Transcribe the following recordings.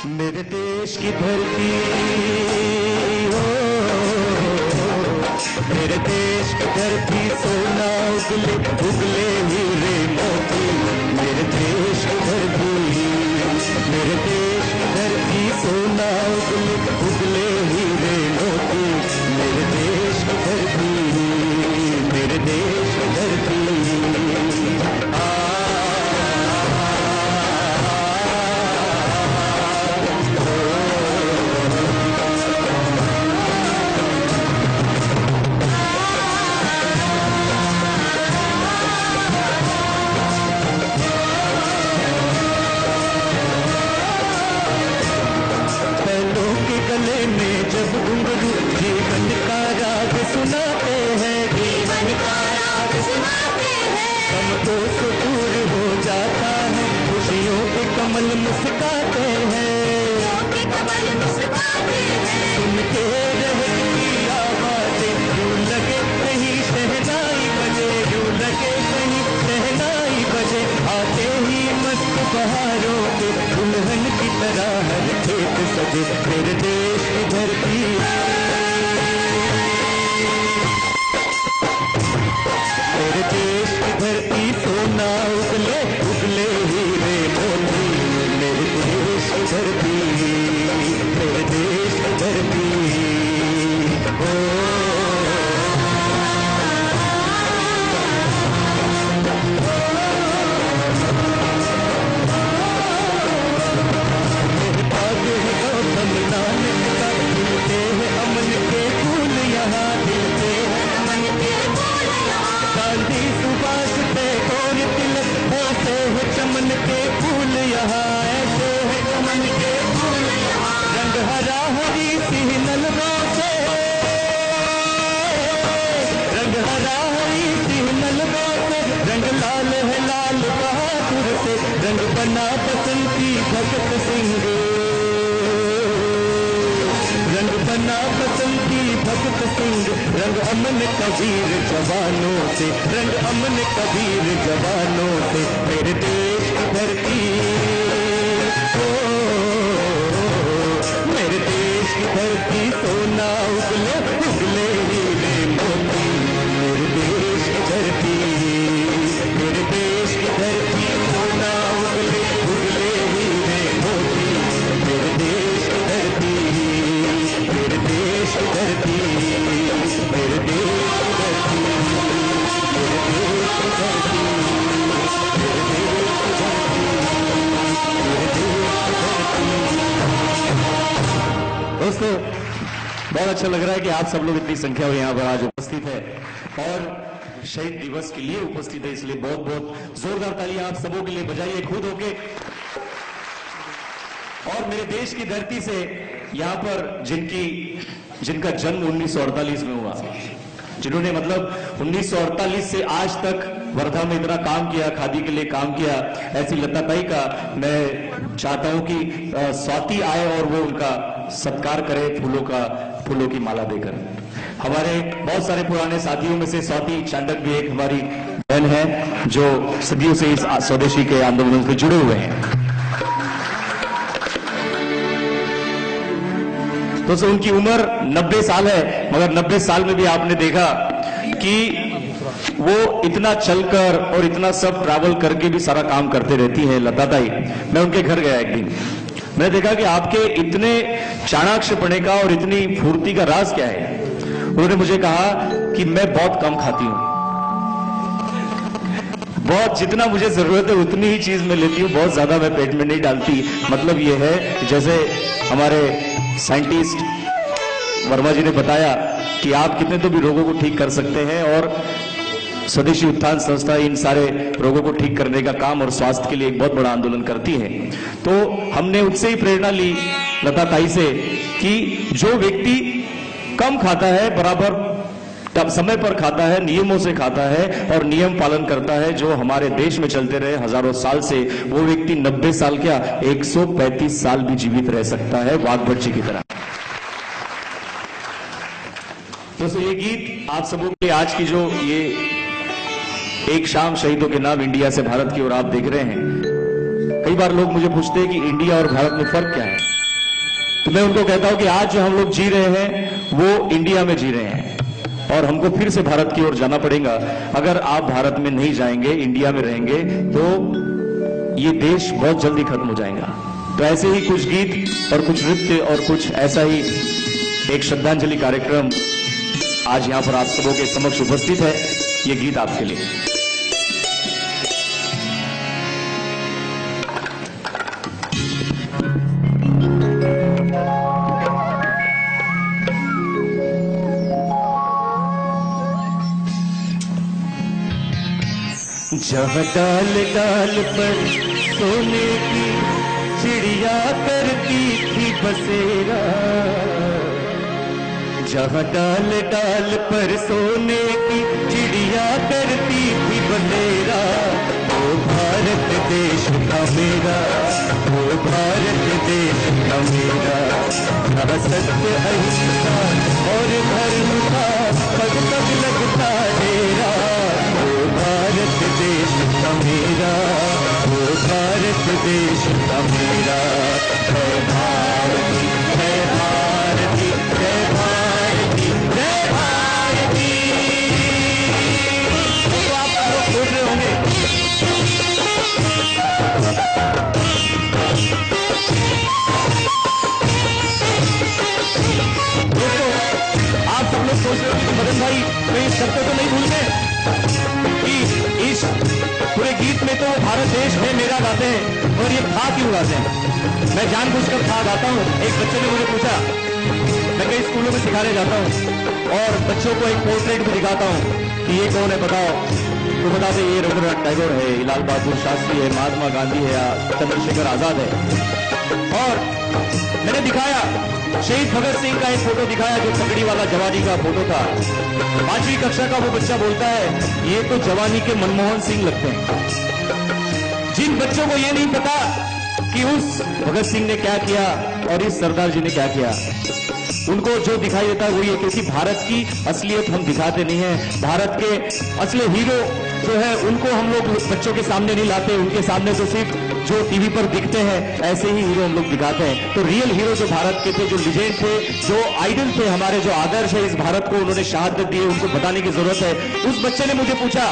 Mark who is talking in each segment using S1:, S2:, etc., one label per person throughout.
S1: मेरे देश की धरती हो, मेरे देश की धरती सोना उगले उगले हीरे मोती। मेरे देश की धरती, मेरे देश की धरती सोना उगले उगले हीरे मोती। मेरे देश की धरती, मेरे देश की धरती। गले में जब घुंघरू जीवन का राग सुनाते हैं, जीवन का राग सुनाते हैं। गम तो दूर हो जाता है, खुशियों के कमल मुस्काते हैं, कमल मुस्काते हैं। सुन के रहती आवाज़ें यूं लगे कहीं शहनाई बजे, यूं लगे कहीं शहनाई बजे। आते ही मस्त बहारों के दुल्हन की तरह हर खेत सजे। मेरे देश की धरती, मेरे देश की धरती सोना उगले उगले हीरे मोती। मेरे देश की धरती, मेरे देश की धरती हो। अमन के फूल यहाँ खिलते हैं, अमन के फूल यहाँ। गांधी सुभाष टैगोर तिलक ऐसे है चमन के फूल यहाँ, ऐसे है चमन के फूल यहाँ। रंग हरा हरी सी नलरों से, रंग हरा हरी सी नलरों से। रंग लाल है लाल बहादुर से, रंग बना बसंती भगत सिंह। रंग बना बसंती भगत सिंह, रंग अमन कबीर जवानों से, रंग अमन कबीर जवानों से। मेरे देश की धरती हो, मेरे देश की धरती सोना उगले उगले हीरे मोती। मेरे देश की धरती, मेरे देश की धरती सोना उगले उगले हीरे मोती। मेरे देश की धरती, मेरे देश की धरती, मेरे देश की धरती, मेरे देश की धरती, मेरे देश की धरती, मेरे देश की धरती। दोस्तों, बहुत अच्छा लग रहा है कि आप सब लोग इतनी संख्या में यहाँ पर आज उपस्थित है और शहीद दिवस के लिए उपस्थित है, इसलिए बहुत बहुत जोरदार तालियां आप सबों के लिए बजाइए खुद होके। और मेरे देश की धरती से यहाँ पर जिनका जन्म 1948 में हुआ, जिन्होंने मतलब 1948 से आज तक वर्धा में इतना काम किया, खादी के लिए काम किया, ऐसी लता ताई का मैं चाहता हूं कि स्वाति आए और वो उनका सत्कार करे फूलों की माला देकर। हमारे बहुत सारे पुराने साथियों में से स्वाति चांडक भी एक हमारी बहन है जो सदियों से इस स्वदेशी के आंदोलन से जुड़े हुए हैं। तो उनकी उम्र 90 साल है, मगर 90 साल में भी आपने देखा कि वो इतना चलकर और इतना सब ट्रैवल करके भी सारा काम करते रहती है लता ताई। मैं उनके घर गया एक दिन, मैंने देखा कि आपके इतने चाणाक्षपणे का और इतनी फुर्ती का राज क्या है। उन्होंने मुझे कहा कि मैं बहुत कम खाती हूं, बहुत जितना मुझे जरूरत है उतनी ही चीज मैं लेती हूँ, बहुत ज्यादा मैं पेट में नहीं डालती। मतलब ये है कि जैसे हमारे साइंटिस्ट वर्मा जी ने बताया कि आप कितने तो भी रोगों को ठीक कर सकते हैं और स्वदेशी उत्थान संस्था इन सारे रोगों को ठीक करने का काम और स्वास्थ्य के लिए एक बहुत बड़ा आंदोलन करती है। तो हमने उससे ही प्रेरणा ली लता ताई से कि जो व्यक्ति कम खाता है, बराबर समय पर खाता है, नियमों से खाता है और नियम पालन करता है, जो हमारे देश में चलते रहे हजारों साल से, वो व्यक्ति 90 साल क्या 135 साल भी जीवित रह सकता है, वाघभट जी की तरह। दोस्तों, ये गीत आप सबों के लिए आज की जो ये एक शाम शहीदों के नाम इंडिया से भारत की ओर आप देख रहे हैं,
S2: कई बार लोग मुझे पूछते हैं कि इंडिया और भारत में फर्क क्या है, तो मैं उनको कहता हूं कि आज जो हम लोग जी रहे हैं वो इंडिया में जी रहे हैं और हमको फिर से भारत की ओर जाना पड़ेगा। अगर आप भारत में नहीं जाएंगे, इंडिया में रहेंगे, तो ये देश बहुत जल्दी खत्म हो जाएगा। तो ऐसे ही कुछ गीत और कुछ नृत्य और कुछ ऐसा ही एक श्रद्धांजलि कार्यक्रम आज यहां पर आप सबों के समक्ष उपस्थित है। ये गीत आपके लिए।
S1: जहाँ डाल डाल पर सोने की चिड़िया करती थी बसेरा, जहाँ डाल डाल पर सोने की चिड़िया करती थी बसेरा, वो भारत देश का मेरा, वो भारत देश का मेरा। जहाँ सत्य अहिंसा और धर्म का पग पग लगता डेरा, वो भारत देश का मेरा, वो भारत देश का मेरा। जय भारती, जय भारती, जय भारती, जय भारती। तो आप लोग सोच रहे होंगे दोस्तों, आप सब लोग सोच रहे होंगे कि मदन भाई कहीं इस शब्द तो नहीं भूल गए कि इस पूरे गीत में तो भारत देश है मेरा गाते हैं, और ये था क्यों गाते हैं? मैं जानबूझकर था गाता हूँ। एक बच्चे ने मुझे पूछा, मैं कई स्कूलों में सिखाने जाता हूँ और बच्चों को एक पोर्ट्रेट भी दिखाता हूँ कि ये कौन है बताओ, तो बताते ये रविंद्रनाथ टैगोर है, लाल बहादुर शास्त्री है, महात्मा गांधी है या चंद्रशेखर आजाद है। और मैंने दिखाया शहीद भगत सिंह का एक फोटो दिखाया जो पगड़ी वाला जवानी का फोटो था। 5वीं कक्षा का वो बच्चा बोलता है ये तो जवानी के मनमोहन सिंह लगते हैं। जिन बच्चों को ये नहीं पता कि उस भगत सिंह ने क्या किया और इस सरदार जी ने क्या किया, उनको जो दिखाई देता है वो ये, क्योंकि भारत की असलियत हम दिखाते नहीं है। भारत के असली हीरो जो है उनको हम लोग बच्चों के सामने नहीं लाते, उनके सामने तो सिर्फ जो टीवी पर दिखते हैं ऐसे ही हीरो हम लोग दिखाते हैं। तो रियल हीरो जो भारत के थे, जो लीजेंड थे, जो आइडल थे, हमारे जो आदर्श है इस भारत को, उन्होंने शहादत दी है, उनको बताने की जरूरत है। उस बच्चे ने मुझे पूछा,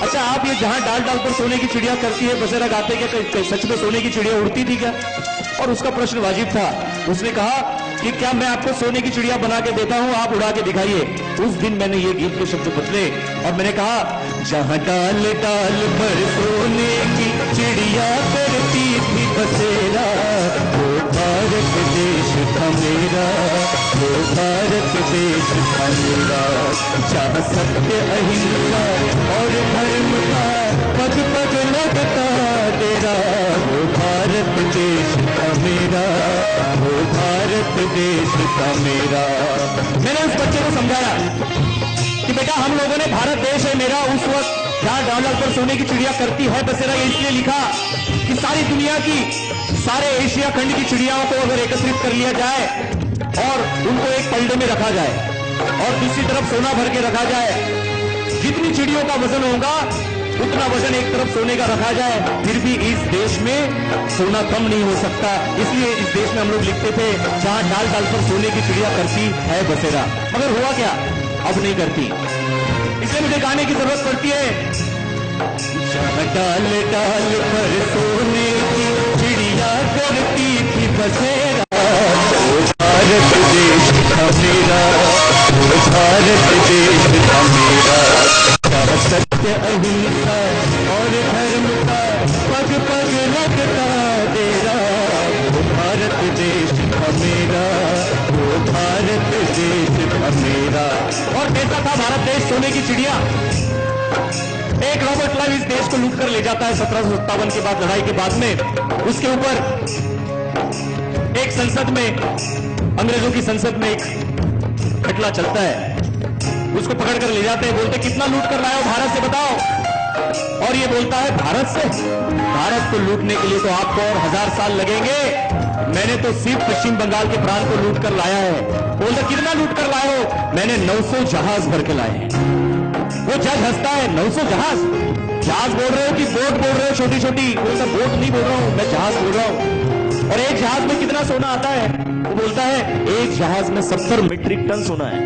S1: अच्छा आप ये जहां डाल डाल पर सोने की चिड़िया करती है बसेरा गाते क्या, सच में सोने की चिड़िया उड़ती थी क्या? और उसका प्रश्न वाजिब था। उसने कहा कि क्या मैं आपको सोने की चिड़िया बना के देता हूं, आप उड़ा के दिखाइए। उस दिन मैंने ये गीत के शब्द बदले और मैंने कहा, जहां डाल डाल पर सोने की चिड़िया करती थी बसेरा, वो भारत देश था मेरा, वो भारत देश था मेरा। जहां सत्य अहिंसा और धर्म का पग पग लगता तेरा, वो भारत देश था मेरा, वो भारत देश था मेरा। मैंने उस बच्चे को समझाया कि बेटा हम लोगों ने भारत देश है मेरा उस वक्त जहां डाल डाल पर सोने की चिड़िया करती है बसेरा ये इसलिए लिखा कि सारी दुनिया की, सारे एशिया खंड की चिड़ियाओं को अगर एकत्रित कर लिया जाए और उनको एक पलड़े में रखा जाए और दूसरी तरफ सोना भर के रखा जाए, जितनी चिड़ियों का वजन होगा उतना वजन एक तरफ सोने का रखा जाए, फिर भी इस देश में सोना कम नहीं हो सकता। इसलिए इस देश में हम लोग लिखते थे जहां डाल डाल पर सोने की चिड़िया करती है बसेरा। मगर हुआ क्या, अब नहीं करती, इसलिए मुझे गाने की जरूरत पड़ती है। जहां डाल डाल पर सोने की चिड़िया करती थी बसेरा, वो भारत देश था मेरा, वो भारत देश था मेरा। सत्य अहिंसा और धर्म का पग पग लगता तेरा, वो भारत देश था मेरा, वो भारत देश था मेरा। और कहता था भारत देश सोने की चिड़िया। एक रॉबर्ट क्लाइव इस देश को लूट कर ले जाता है 1757 के बाद, लड़ाई के बाद में। उसके ऊपर एक संसद में, अंग्रेजों की संसद में एक खटला चलता है, उसको पकड़ कर ले जाते हैं, बोलते कितना लूट कर लाए हो भारत से बताओ। और ये बोलता है भारत से, भारत को लूटने के लिए तो आपको और 1000 साल लगेंगे, मैंने तो सिर्फ पश्चिम बंगाल के प्रांत को लूट कर लाया है। बोलते कितना लूट कर लाए हो? मैंने 900 जहाज भर के लाए हैं। वो जज हंसता है, 900 जहाज?
S2: जहाज बोल रहे हो कि बोट बोल रहे हो? छोटी छोटी। बोलता बोट नहीं बोल रहा हूं मैं, जहाज बोल रहा हूं। और एक जहाज में कितना सोना आता है? वो बोलता है एक जहाज में 70 मीट्रिक टन सोना है।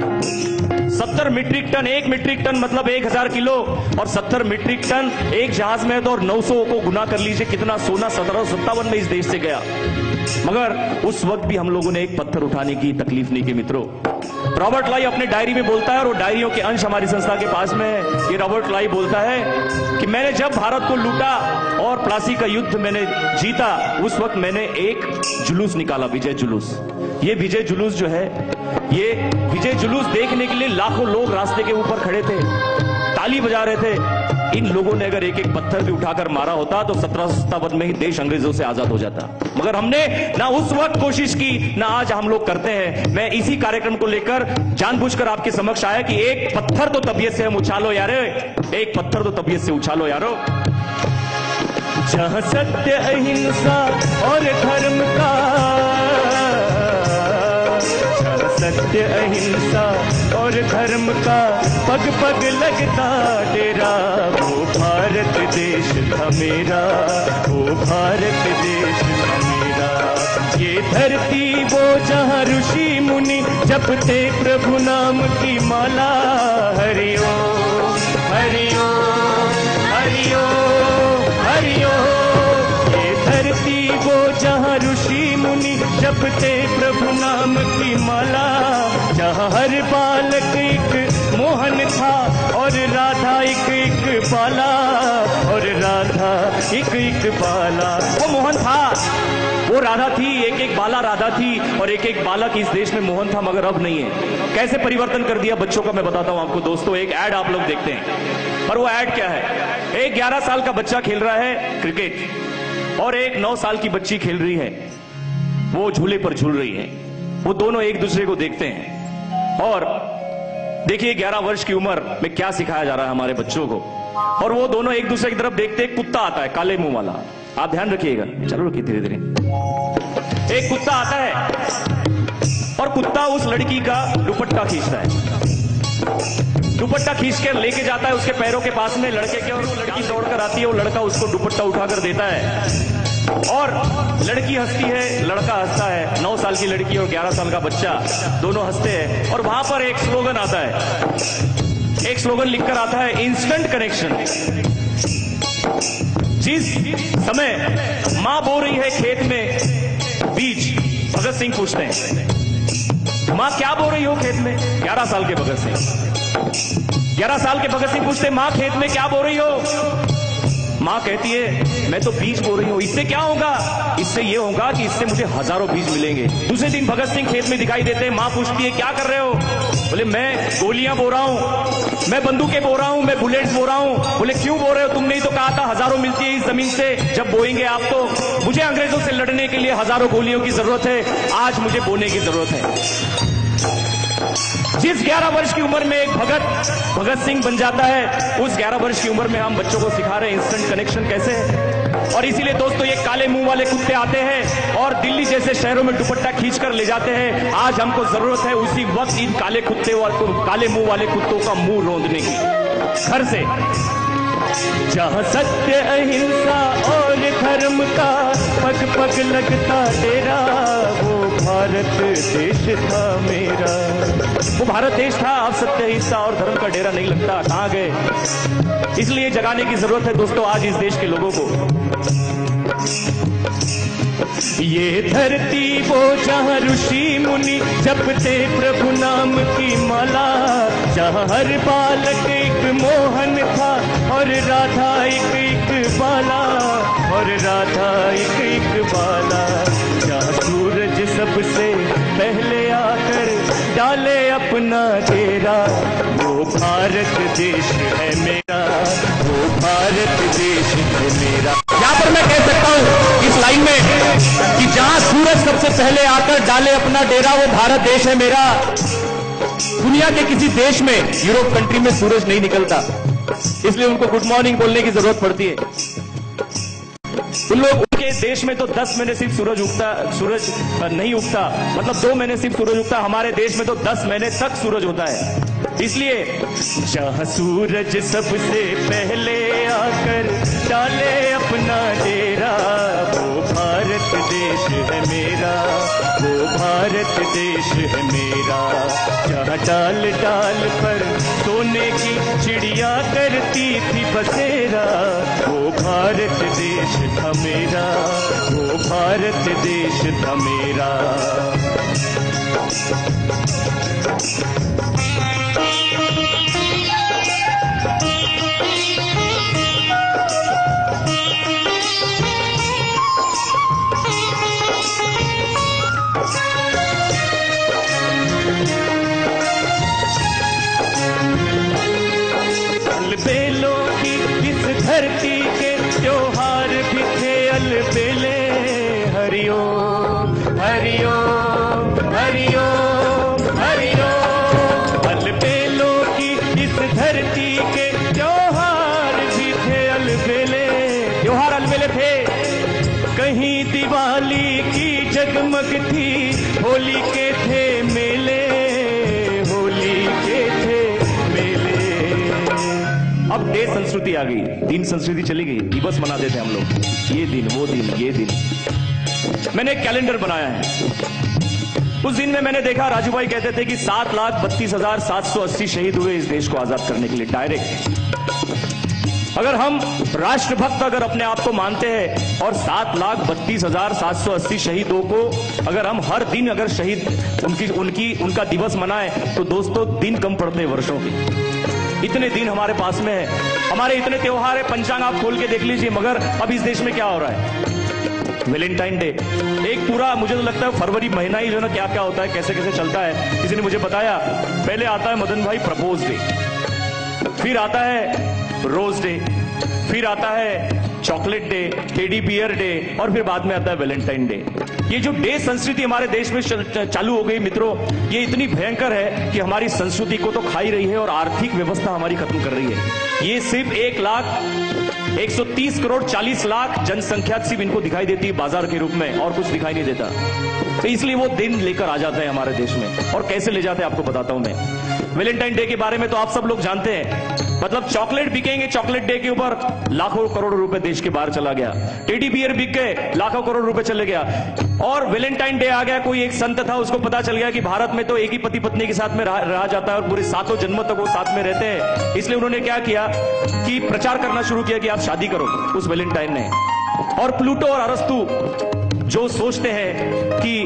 S2: 70 मीट्रिक टन। 1 मीट्रिक टन मतलब 1000 किलो, और 70 मीट्रिक टन एक जहाज में है, तो और 900 को गुना कर लीजिए कितना सोना 1757 में इस देश से गया। मगर उस वक्त भी हम लोगों ने एक पत्थर उठाने की तकलीफ नहीं की मित्रों। रॉबर्ट लाई अपने डायरी में बोलता है, और वो डायरियों के अंश हमारी संस्था के पास में है। ये रॉबर्ट लाई बोलता है कि मैंने जब भारत को लूटा और प्लासी का युद्ध मैंने जीता, उस वक्त मैंने एक जुलूस निकाला, विजय जुलूस। ये विजय जुलूस जो है, ये विजय जुलूस देखने के लिए लाखों लोग रास्ते के ऊपर खड़े थे, ताली बजा रहे थे। इन लोगों ने अगर एक एक पत्थर भी उठाकर मारा होता तो 1757 में ही देश अंग्रेजों से आजाद हो जाता। मगर हमने ना उस वक्त कोशिश की, ना आज हम लोग करते हैं। मैं इसी कार्यक्रम को लेकर जानबूझकर आपके समक्ष आया कि एक पत्थर तो तबीयत से हम उछालो यारो, एक पत्थर तो तबीयत से उछालो यारो। जहां सत्य अहिंसा और धर्म का, सत्य अहिंसा और धर्म का पग पग लगता डेरा, वो भारत देश था मेरा, वो भारत देश था मेरा। ये धरती वो जहां ऋषि मुनि जपते प्रभु नाम की माला, हरिओ हरिओ हरिओ हरिओ। ये धरती वो जहां ऋषि मुनि जपते प्रभु नाम की माला, जहां हर बालक एक मोहन था और राधा एक एक बाला, और राधा एक एक बाला। वो मोहन था, वो राधा थी, एक एक बाला राधा थी, और एक एक बालक इस देश में मोहन था, मगर अब नहीं है। कैसे परिवर्तन कर दिया बच्चों का मैं बताता हूं आपको दोस्तों। एक ऐड आप लोग देखते हैं, और वो ऐड क्या है? एक 11 साल का बच्चा खेल रहा है क्रिकेट, और एक 9 साल की बच्ची खेल रही है, वो झूले पर झूल रही है। वो दोनों एक दूसरे को देखते हैं, और देखिए 11 वर्ष की उम्र में क्या सिखाया जा रहा है हमारे बच्चों को। और वो दोनों एक दूसरे की तरफ देखते, एक कुत्ता आता है काले मुंह वाला, आप ध्यान रखिएगा, चलो रखिए धीरे धीरे। एक कुत्ता आता है और कुत्ता उस लड़की का दुपट्टा खींचता है, दुपट्टा खींच कर लेके जाता है उसके पैरों के पास में लड़के के, और वो लड़की दौड़कर आती है, वो लड़का उसको दुपट्टा उठाकर देता है, और लड़की हंसती है, लड़का हंसता है। 9 साल की लड़की और 11 साल का बच्चा दोनों हंसते हैं। और वहां पर एक स्लोगन आता है, एक स्लोगन लिखकर आता है, इंस्टेंट कनेक्शन। जिस समय मां बो रही है खेत में बीज, भगत सिंह पूछते हैं मां क्या बो रही हो खेत में? 11 साल के भगत सिंह, 11 साल के भगत सिंह पूछते मां खेत में क्या बो रही हो? मां कहती है मैं तो बीज बो रही हूं। इससे क्या होगा? इससे ये होगा कि इससे मुझे हजारों बीज मिलेंगे। दूसरे दिन भगत सिंह खेत में दिखाई देते हैं, मां पूछती है क्या कर रहे हो? बोले मैं गोलियां बो रहा हूं, मैं बंदूकें बो रहा हूं, मैं बुलेट्स बो रहा हूं। बोले क्यों बो रहे हो? तुमने ही तो कहा था हजारों मिलती है इस जमीन से, जब बोएंगे आप तो। मुझे अंग्रेजों से लड़ने के लिए हजारों गोलियों की जरूरत है, आज मुझे बोने की जरूरत है। जिस 11 वर्ष की उम्र में एक भगत सिंह बन जाता है, उस 11 वर्ष की उम्र में हम बच्चों को सिखा रहे हैं इंस्टेंट कनेक्शन कैसे है। और इसीलिए दोस्तों ये काले मुंह वाले कुत्ते आते हैं और दिल्ली जैसे शहरों में दुपट्टा खींच कर ले जाते हैं। आज हमको जरूरत है उसी वक्त इन काले मुंह वाले कुत्तों का मुंह रौंदने की, घर से। जहां सत्य अहिंसा और धर्म का पग पग लगता डेरा, वो भारत देश था मेरा। वो भारत देश था, अब सत्य अहिंसा और धर्म का डेरा नहीं लगता, कहां गए? इसलिए जगाने की जरूरत है दोस्तों आज इस देश के लोगों को। ये धरती वो जहां ऋषि मुनि जपते प्रभु नाम की माला, जहां हर बालक एक मोहन था और राधा एक एक बाला, और राधा एक एक बाला। जहां सूरज सबसे पहले आकर डाले अपना डेरा, वो भारत देश है मेरा, वो भारत देश है मेरा। यहां पर मैं कह सकता हूं इस लाइन में कि जहां सूरज सबसे पहले आकर डाले अपना डेरा, वो भारत देश है मेरा। दुनिया के किसी देश में, यूरोप कंट्री में सूरज नहीं निकलता, इसलिए उनको गुड मॉर्निंग बोलने की जरूरत पड़ती है। उन लोग उनके देश में तो 10 महीने सिर्फ सूरज नहीं उगता, मतलब 2 महीने सिर्फ सूरज उगता। हमारे देश में तो 10 महीने तक सूरज होता है। इसलिए जहां सूरज सबसे पहले आकर डाले अपना डेरा, वो भारत देश है मेरा, वो भारत देश है मेरा। जहां डाल डाल पर सोने की चिड़िया करती थी बसेरा, वो भारत देश था मेरा, वो भारत देश था मेरा। अलबेलों की इस धरती के त्योहार भी थे अलबेले। हरिओम हरिओम हरिओम हरिओम। अलबेलों की इस धरती के त्योहार भी थे अलबेले। त्योहार अलबेले थे। कहीं दिवाली की जगमग थी, होली के थे मेले, होली के थे मेले। अब डे संस्कृति आ गई, दिन संस्कृति चली गई। दिवस मनाते थे हम लोग, ये दिन वो दिन ये दिन। मैंने एक कैलेंडर बनाया है। उस दिन में मैंने देखा, राजू भाई कहते थे कि 7,32,780 शहीद हुए इस देश को आजाद करने के लिए, डायरेक्ट। अगर हम राष्ट्रभक्त अगर अपने आप को मानते हैं और 7,32,780 शहीदों को अगर हम हर दिन अगर शहीद उनका दिवस मनाएं, तो दोस्तों दिन कम पड़ते हैं वर्षों के। इतने दिन हमारे पास में है, हमारे इतने त्योहार है, पंचांग आप खोल के देख लीजिए। मगर अब इस देश में क्या हो रहा है? वैलेंटाइन डे, एक पूरा मुझे तो लगता है फरवरी महीना ही जो ना क्या क्या होता है, कैसे कैसे चलता है। किसी ने मुझे बताया, पहले आता है मदन भाई प्रपोज डे, फिर आता है रोज डे, फिर आता है chocolate day, teddy bear day, और फिर बाद में आता है वैलेंटाइन डे। ये जो डे संस्कृति हमारे देश में चालू हो गई मित्रों, ये इतनी भयंकर है कि हमारी संस्कृति को तो खा ही रही है और आर्थिक व्यवस्था हमारी खत्म कर रही है। ये सिर्फ 1,130 करोड़ 40 लाख जनसंख्या सिर्फ इनको दिखाई देती है बाजार के रूप में, और कुछ दिखाई नहीं देता। तो इसलिए वो दिन लेकर आ जाते हैं हमारे देश में। और कैसे ले जाते हैं आपको बताता हूं मैं। वैलेंटाइन डे के बारे में तो आप सब लोग जानते हैं, मतलब चॉकलेट बिकेंगे, चॉकलेट डे के ऊपर लाखों करोड़ रुपए देश के बाहर चला गया। टेडी बियर बिक गए, लाखों करोड़ रुपए चले गया। और वैलेंटाइन डे आ गया, कोई एक संत था, उसको पता चल गया कि भारत में तो एक ही पति पत्नी के साथ में रहा जाता है और पूरे 7 जन्मों तक वो साथ में रहते हैं। इसलिए उन्होंने क्या किया कि प्रचार करना शुरू किया कि आप शादी करो उस वैलेंटाइन ने। और प्लूटो और अरस्तु जो सोचते हैं कि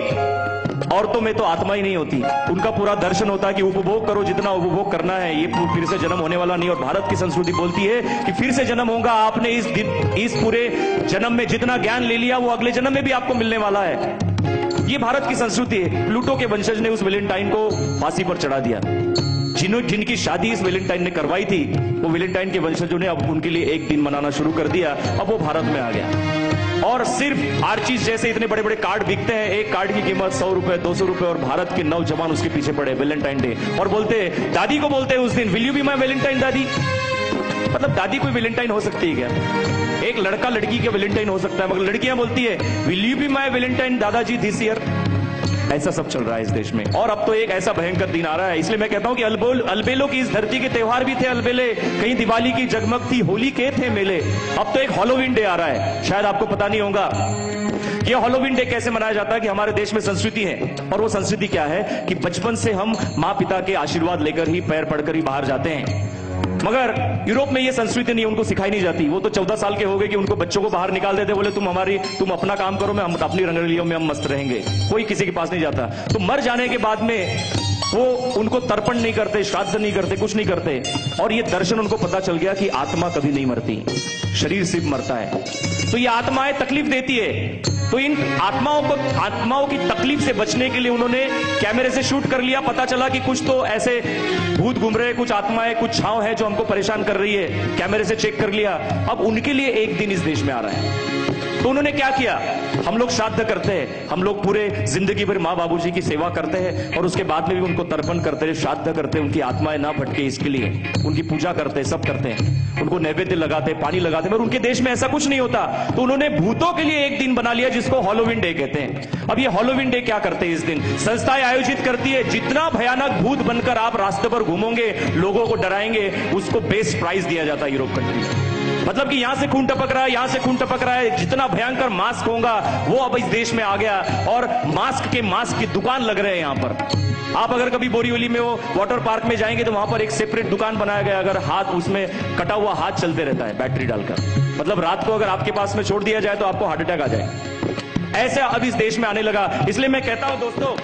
S2: औरतों में तो आत्मा ही नहीं होती, उनका पूरा दर्शन होता है कि उपभोग करो जितना उपभोग करना है, ये फिर से जन्म होने वाला नहीं। और भारत की संस्कृति बोलती है कि फिर से जन्म होगा, आपने इस पूरे जन्म में जितना ज्ञान ले लिया वो अगले जन्म में भी आपको मिलने वाला है। ये भारत की संस्कृति है। प्लूटो के वंशज ने उस वैलेंटाइन को फांसी पर चढ़ा दिया। जिनकी शादी इस वैलेंटाइन ने करवाई थी, वो वैलेंटाइन के वंशजों ने अब उनके लिए एक दिन मनाना शुरू कर दिया। अब वो भारत में आ गया। और सिर्फ आर्चीज जैसे इतने बड़े बड़े कार्ड बिकते हैं, एक कार्ड की कीमत 100 रुपए 200 रुपए, और भारत के नौजवान उसके पीछे पड़े वैलेंटाइन डे। और बोलते हैं, दादी को बोलते हैं उस दिन, will you be my Valentine दादी। मतलब दादी कोई वैलेंटाइन हो सकती है क्या? एक लड़का लड़की के वैलेंटाइन हो सकता है, मगर लड़कियां बोलती है will you be my Valentine दादाजी दिस ईयर। ऐसा सब चल रहा है इस देश में। और अब तो एक ऐसा भयंकर दिन आ रहा है, इसलिए मैं कहता हूं कि अलबेलों की इस धरती के त्योहार भी थे अलबेले। कहीं दिवाली की जगमग थी, होली के थे मेले। अब तो एक हैलोवीन डे आ रहा है, शायद आपको पता नहीं होगा। ये हैलोवीन डे कैसे मनाया जाता है कि हमारे देश में संस्कृति है, और वो संस्कृति क्या है कि बचपन से हम माँ पिता के आशीर्वाद लेकर ही, पैर पड़कर ही बाहर जाते हैं। मगर यूरोप में ये संस्कृति नहीं, उनको सिखाई नहीं जाती। वो तो 14 साल के हो गए कि उनको बच्चों को बाहर निकाल देते, बोले तुम अपना काम करो, मैं हम अपनी रंगरलियों में हम मस्त रहेंगे। कोई किसी के पास नहीं जाता। तो मर जाने के बाद में वो उनको तर्पण नहीं करते, श्राद्ध नहीं करते, कुछ नहीं करते। और ये दर्शन उनको पता चल गया कि आत्मा कभी नहीं मरती, शरीर सिर्फ मरता है। तो ये आत्माएं तकलीफ देती है। तो इन आत्माओं की तकलीफ से बचने के लिए उन्होंने कैमरे से शूट कर लिया। पता चला कि कुछ तो ऐसे भूत घूम रहे, कुछ आत्माएं, कुछ छांव है जो हमको परेशान कर रही है। कैमरे से चेक कर लिया। अब उनके लिए एक दिन इस देश में आ रहा है। तो उन्होंने क्या किया, हम लोग श्राद्ध करते हैं, हम लोग पूरे जिंदगी भर माँ बाबूजी की सेवा करते हैं और उसके बाद में भी उनको तर्पण करते हैं, श्राद्ध करते हैं, उनकी आत्माएं ना भटके इसके लिए उनकी पूजा करते हैं, सब करते हैं, उनको नैवेद्य लगाते हैं, पानी लगाते हैं, मगर उनके देश में ऐसा कुछ नहीं होता। तो उन्होंने भूतों के लिए एक दिन बना लिया जिसको हैलोवीन डे कहते हैं। अब ये हैलोवीन डे क्या करते हैं, इस दिन संस्थाएं आयोजित करती है, जितना भयानक भूत बनकर आप रास्ते पर घूमोगे, लोगों को डराएंगे, उसको बेस्ट प्राइज दिया जाता है यूरोप कंट्री में। मतलब कि यहां से खून टपक रहा है, यहां से खून टपक रहा है, जितना भयंकर मास्क होगा वो अब इस देश में आ गया और मास्क की दुकान लग रहे हैं यहां पर। आप अगर कभी बोरीवली में वो वाटर पार्क में जाएंगे तो वहां पर एक सेपरेट दुकान बनाया गया, अगर हाथ उसमें कटा हुआ हाथ चलते रहता है बैटरी डालकर, मतलब रात को अगर आपके पास में छोड़ दिया जाए तो आपको हार्ट अटैक आ जाए। ऐसा अब इस देश में आने लगा। इसलिए मैं कहता हूं दोस्तों,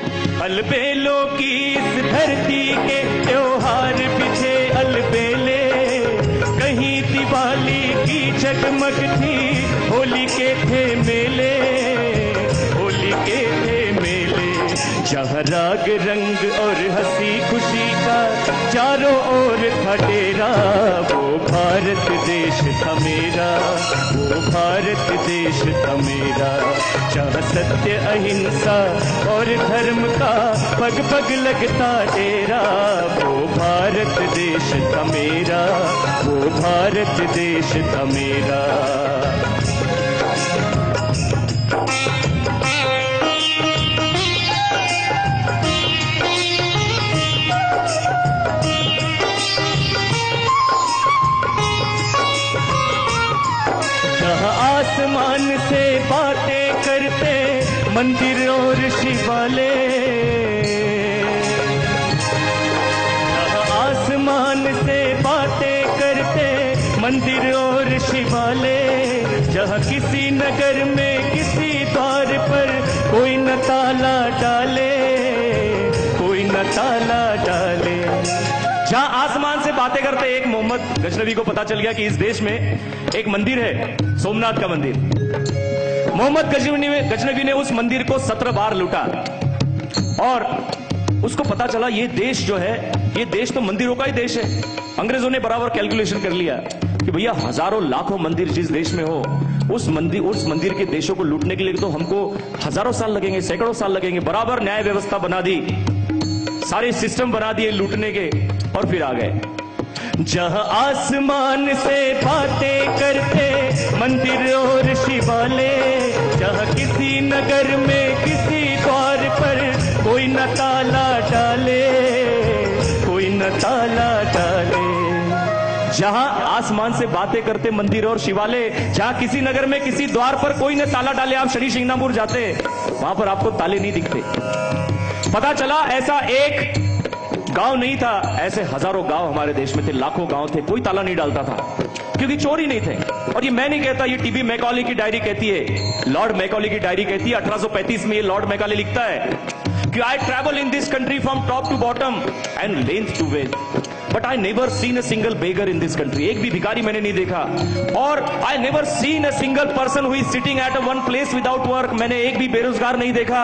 S2: अलबेलों की इस धरती के त्योहार पीछे अलबेले, कहीं दिवाली की जगमग थी, होली के थे मेले, होली के थे मेले, जहाँ राग रंग और हंसी खुशी का चारों ओर था डेरा, वो भारत देश था मेरा, वो भारत देश था मेरा, जहाँ सत्य अहिंसा और धर्म का पग पग लगता डेरा, वो भारत देश था मेरा, वो भारत देश था मेरा। आसमान से बातें करते मंदिर और शिवालय, आसमान से बातें करते मंदिर और शिवालय, जहाँ किसी नगर में किसी द्वार पर कोई न ताला डाले, कोई न ताला डाले, जहां आसमान से बातें करते। एक मोहम्मद गजनवी को पता चल गया कि इस देश में एक मंदिर है, सोमनाथ का मंदिर। मोहम्मद गजनवी ने उस मंदिर को 17 बार लूटा और उसको पता चला ये देश जो है, ये देश तो मंदिरों का ही देश है। अंग्रेजों ने बराबर कैलकुलेशन कर लिया कि भैया हजारों लाखों मंदिर जिस देश में हो, उस मंदिर के देशों को लूटने के लिए तो हमको हजारों साल लगेंगे, सैकड़ों साल लगेंगे। बराबर न्याय व्यवस्था बना दी, सारे सिस्टम बना दिए लूटने के, और फिर आ गए। जहां आसमान से बातें करते मंदिर और शिवालय, जहां किसी नगर में किसी द्वार पर कोई न ताला डाले, कोई न ताला डाले, जहां आसमान से बातें करते मंदिर और शिवालय, जहां किसी नगर में किसी द्वार पर कोई न ताला डाले। आप शनि शिंगणापुर जाते, वहां पर आपको ताले नहीं दिखते। पता चला ऐसा एक गांव नहीं था, ऐसे हजारों गांव हमारे देश में थे, लाखों गांव थे, कोई ताला नहीं डालता था क्योंकि चोर ही नहीं थे। और ये मैं नहीं कहता, ये टीबी मैकॉले की डायरी कहती है, लॉर्ड मैकॉले की डायरी कहती है। 1835 में ये लॉर्ड मैकॉले लिखता है कि I travel in this country from top to bottom and length to width, but I never seen a single beggar in this country. एक भी भिखारी मैंने नहीं देखा, और I never seen a single person who is sitting at a one place without work. मैंने एक भी बेरोजगार नहीं देखा।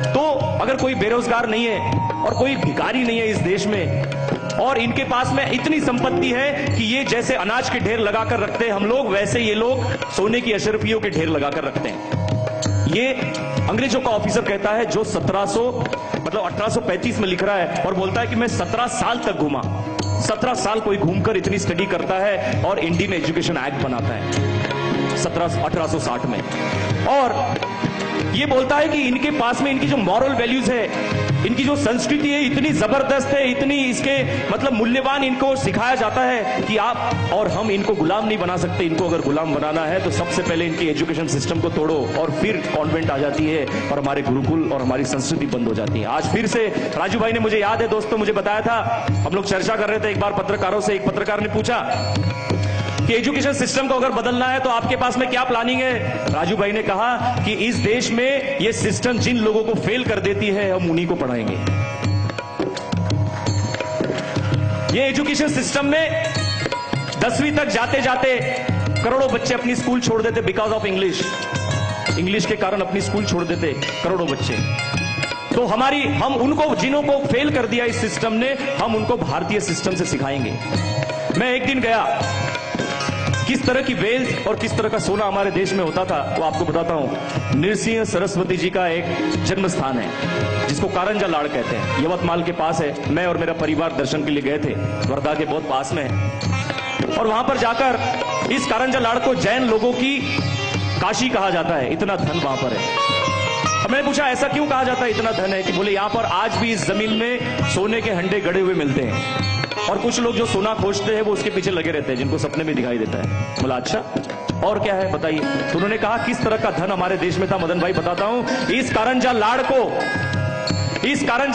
S2: तो अगर कोई बेरोजगार नहीं है और कोई भिखारी नहीं है इस देश में, और इनके पास में इतनी संपत्ति है कि ये जैसे अनाज के ढेर लगाकर रखते हैं हम लोग, वैसे ये लोग सोने की अशरफियों के ढेर लगाकर रखते हैं। ये अंग्रेजों का ऑफिसर कहता है जो 1835 में लिख रहा है और बोलता है कि मैं 17 साल तक घूमा। 17 साल कोई घूमकर इतनी स्टडी करता है और इंडियन एजुकेशन एक्ट बनाता है 1860 में, और ये बोलता है कि इनके पास में इनकी जो मॉरल वैल्यूज है, इनकी जो संस्कृति है, इतनी जबरदस्त है, इतनी इसके मतलब मूल्यवान इनको सिखाया जाता है कि आप और हम इनको गुलाम नहीं बना सकते। इनको अगर गुलाम बनाना है तो सबसे पहले इनकी एजुकेशन सिस्टम को तोड़ो, और फिर कॉन्वेंट आ जाती है और हमारे गुरुकुल और हमारी संस्कृति बंद हो जाती है। आज फिर से राजू भाई ने, मुझे याद है दोस्तों, मुझे बताया था, हम लोग चर्चा कर रहे थे एक बार पत्रकारों से, एक पत्रकार ने पूछा कि एजुकेशन सिस्टम को अगर बदलना है तो आपके पास में क्या प्लानिंग है। राजू भाई ने कहा कि इस देश में ये सिस्टम जिन लोगों को फेल कर देती है हम उन्हीं को पढ़ाएंगे। ये एजुकेशन सिस्टम में 10वीं तक जाते जाते करोड़ों बच्चे अपनी स्कूल छोड़ देते बिकॉज ऑफ इंग्लिश के कारण अपनी स्कूल छोड़ देते करोड़ों बच्चे। तो हम उनको, जिन्हों को फेल कर दिया इस सिस्टम ने, हम उनको भारतीय सिस्टम से सिखाएंगे। मैं एक दिन गया किस तरह की वेल्थ और किस तरह का सोना हमारे देश में होता था वो आपको बताता हूं। नृसिंह सरस्वती जी का एक जन्म स्थान है जिसको कारंजा लाड़ कहते हैं, यवतमाल के पास है। मैं और मेरा परिवार दर्शन के लिए गए थे, वर्धा के बहुत पास में है। और वहां पर जाकर इस कारंजा लाड़ को जैन लोगों की काशी कहा जाता है, इतना धन वहां पर है। अब मैंने पूछा ऐसा क्यों कहा जाता है इतना धन है, कि बोले यहां पर आज भी इस जमीन में सोने के हंडे गड़े हुए मिलते हैं और कुछ लोग जो सोना खोजते हैं वो उसके पीछे लगे रहते हैं, जिनको सपने में दिखाई देता है। बोला अच्छा और क्या है बताइए। तो उन्होंने कहा किस तरह का धन हमारे देश में था मदन भाई बताता हूं। इस कारंजा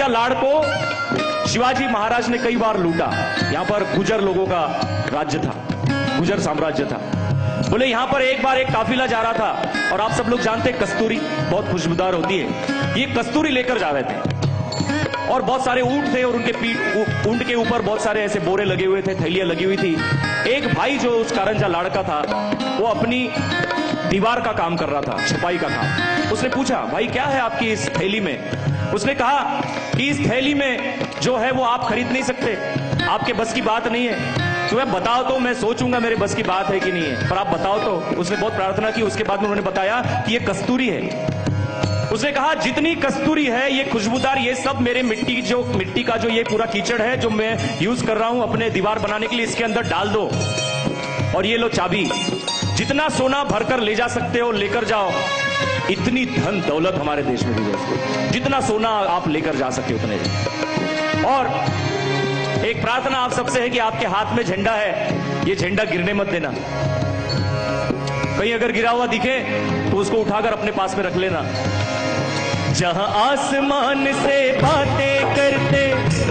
S2: लाड़ को शिवाजी महाराज ने कई बार लूटा। यहां पर गुजर लोगों का राज्य था, गुजर साम्राज्य था। बोले यहां पर एक बार एक काफिला जा रहा था और आप सब लोग जानते हैं कस्तूरी बहुत खुशबूदार होती है, ये कस्तूरी लेकर जा रहे थे और बहुत सारे ऊंट थे और उनके ऊंट के ऊपर बहुत सारे ऐसे बोरे लगे हुए थे, थैलियां लगी हुई थी। एक भाई जो उस कारंजा लाड़ का था वो अपनी दीवार का काम कर रहा था, छपाई का काम। उसने पूछा भाई क्या है आपकी इस थैली में। उसने कहा कि इस थैली में जो है वो आप खरीद नहीं सकते, आपके बस की बात नहीं है। तो मैं बताओ तो मैं सोचूंगा मेरे बस की बात है कि नहीं है, पर आप बताओ तो। उसने बहुत प्रार्थना की, उसके बाद में उन्होंने बताया कि ये कस्तूरी है। उसने कहा जितनी कस्तूरी है ये खुशबूदार, ये सब मेरे मिट्टी का जो ये पूरा कीचड़ है जो मैं यूज कर रहा हूं अपने दीवार बनाने के लिए, इसके अंदर डाल दो और ये लो चाबी, जितना सोना भरकर ले जा सकते हो लेकर जाओ। इतनी धन दौलत हमारे देश में भी है, जितना सोना आप लेकर जा सके उतने। और एक प्रार्थना आप सबसे है कि आपके हाथ में झंडा है, ये झंडा गिरने मत देना। कहीं अगर गिरा हुआ दिखे तो उसको उठाकर अपने पास में रख लेना।
S1: जहां आसमान से बातें करते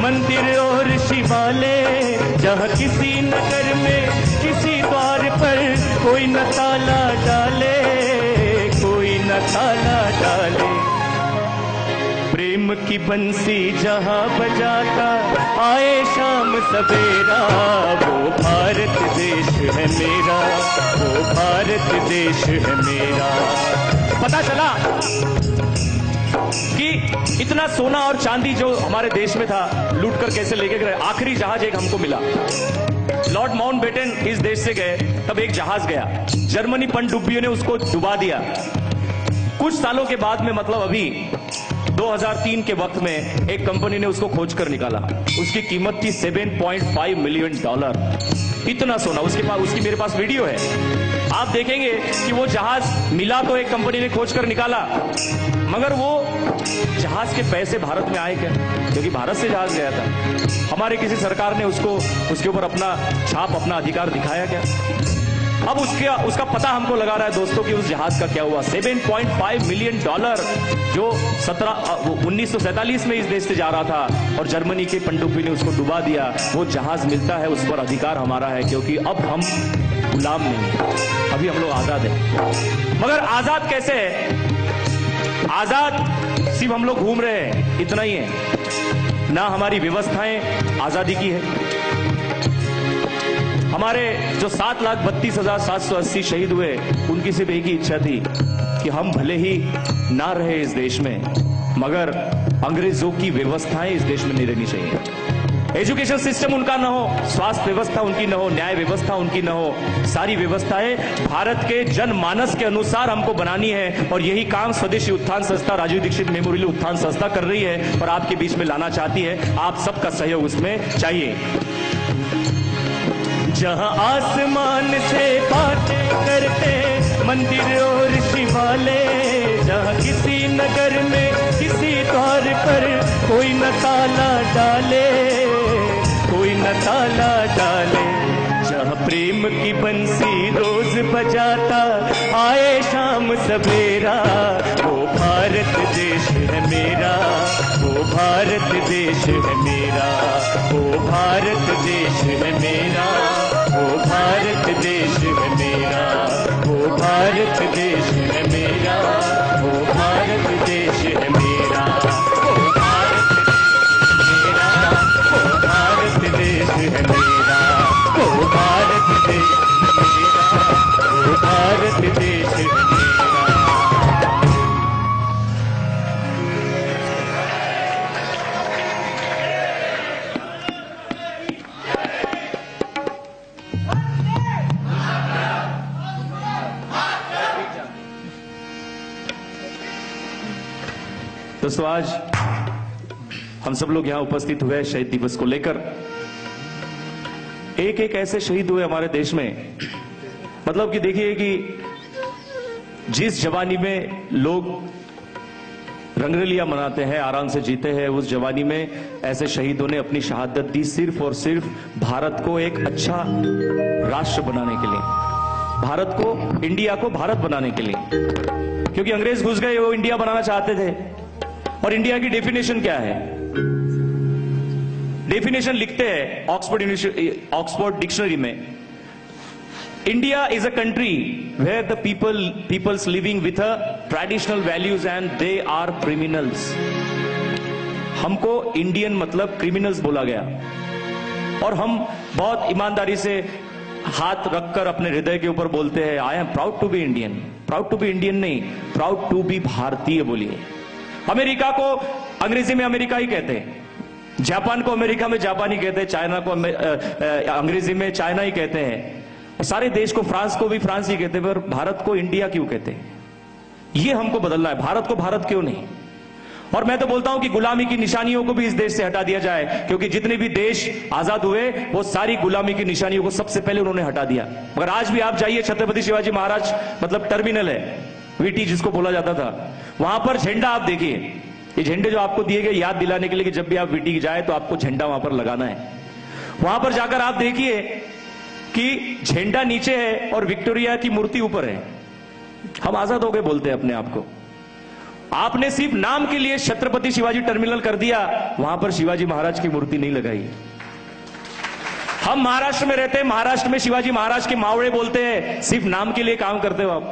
S1: मंदिर और शिवालय, जहां किसी नगर में किसी द्वार पर कोई न ताला डाले, कोई न ताला डाले। प्रेम की बंसी जहां बजाता आए शाम सवेरा, वो भारत देश है मेरा, वो भारत देश है मेरा।
S2: पता चला कि इतना सोना और चांदी जो हमारे देश में था लूट कर कैसे लेके गए। आखिरी जहाज एक हमको मिला, लॉर्ड माउंटबेटन इस देश से गए, तब एक जहाज गया, जर्मनी पनडुब्बियों ने उसको डुबा दिया। कुछ सालों के बाद में, मतलब अभी 2003 के वक्त में एक कंपनी ने उसको खोज कर निकाला। उसकी कीमत थी $7.5 मिलियन। इतना सोना उसकी मेरे पास वीडियो है, आप देखेंगे कि वो जहाज मिला तो एक कंपनी ने खोज कर निकाला, मगर वो जहाज के पैसे भारत में आए क्या, क्योंकि भारत से जहाज गया था। हमारे किसी सरकार ने उसके ऊपर अपना छाप, अपना अधिकार दिखाया क्या। अब उसका पता हमको लगा रहा है दोस्तों कि उस जहाज का क्या हुआ। $7.5 मिलियन जो 1947 में इस देश से जा रहा था और जर्मनी के पनडुब्बी ने उसको डुबा दिया। वो जहाज मिलता है, उस पर अधिकार हमारा है, क्योंकि अब हम गुलाम नहीं है, अभी हम लोग आजाद हैं। मगर आजाद कैसे है? आजाद सिर्फ हम लोग घूम रहे हैं इतना ही है ना, हमारी व्यवस्थाएं आजादी की है। हमारे जो 7,32,780 शहीद हुए, उनकी सिर्फ एक ही इच्छा थी कि हम भले ही ना रहे इस देश में, मगर अंग्रेजों की व्यवस्थाएं इस देश में नहीं रहनी चाहिए। एजुकेशन सिस्टम उनका ना हो, स्वास्थ्य व्यवस्था उनकी ना हो, न्याय व्यवस्था उनकी ना हो, सारी व्यवस्थाएं भारत के जनमानस के अनुसार हमको बनानी है। और यही काम स्वदेशी उत्थान संस्था, राजीव दीक्षित मेमोरियल उत्थान संस्था कर रही है और आपके बीच में लाना चाहती है। आप सबका सहयोग उसमें चाहिए।
S1: जहां आसमान से बातें करते मंदिर और शिवालय, जहां किसी नगर में किसी द्वार पर कोई न ताला डाले, कोई न ताला डाले। जहां प्रेम की बंसी रोज बजाता आए शाम सवेरा, वो भारत देश है मेरा, वो भारत देश है मेरा, वो भारत देश है मेरा, वो भारत देश है मेरा, वो भारत देश है मेरा, वो भारत देश है मेरा, वो भारत देश है मेरा, वो भारत देश है मेरा, वो भारत देश है मेरा।
S2: दोस्तों, आज हम सब लोग यहां उपस्थित हुए शहीद दिवस को लेकर। एक एक ऐसे शहीद हुए हमारे देश में, मतलब कि देखिए कि जिस जवानी में लोग रंगरलियां मनाते हैं, आराम से जीते हैं, उस जवानी में ऐसे शहीदों ने अपनी शहादत दी सिर्फ और सिर्फ भारत को एक अच्छा राष्ट्र बनाने के लिए, भारत को, इंडिया को भारत बनाने के लिए। क्योंकि अंग्रेज घुस गए, वो इंडिया बनाना चाहते थे। और इंडिया की डेफिनेशन क्या है? डेफिनेशन लिखते हैं ऑक्सफोर्ड डिक्शनरी में, India is a country where the peoples living with a traditional values and they are criminals. हमको इंडियन मतलब क्रिमिनल्स बोला गया, और हम बहुत ईमानदारी से हाथ रखकर अपने हृदय के ऊपर बोलते हैं, I am proud to be Indian. Proud to be Indian नहीं, प्राउड टू बी भारतीय बोलिए। अमेरिका को अंग्रेजी में अमेरिका ही कहते हैं, जापान को अमेरिका में जापानी कहते हैं, चाइना को अंग्रेजी में चाइना ही कहते हैं, और सारे देश को, फ्रांस को भी फ्रांस ही कहते हैं, पर भारत को इंडिया क्यों कहते हैं? ये हमको बदलना है। भारत को भारत क्यों नहीं? और मैं तो बोलता हूं कि गुलामी की निशानियों को भी इस देश से हटा दिया जाए, क्योंकि जितने भी देश आजाद हुए वो सारी गुलामी की निशानियों को सबसे पहले उन्होंने हटा दिया। मगर आज भी आप जाइए, छत्रपति शिवाजी महाराज मतलब टर्मिनल है, वीटी जिसको बोला जाता था, वहां पर झंडा आप देखिए, ये झंडे जो आपको दिए गए याद दिलाने के लिए कि जब भी आप वीटी जाए तो आपको झंडा वहां पर लगाना है। वहां पर जाकर आप देखिए कि झंडा नीचे है और विक्टोरिया की मूर्ति ऊपर है। हम आजाद हो गए बोलते हैं अपने आप को। आपने सिर्फ नाम के लिए छत्रपति शिवाजी टर्मिनल कर दिया, वहां पर शिवाजी महाराज की मूर्ति नहीं लगाई। हम महाराष्ट्र में रहते हैं, महाराष्ट्र में शिवाजी महाराज के मावड़े बोलते हैं, सिर्फ नाम के लिए काम करते हो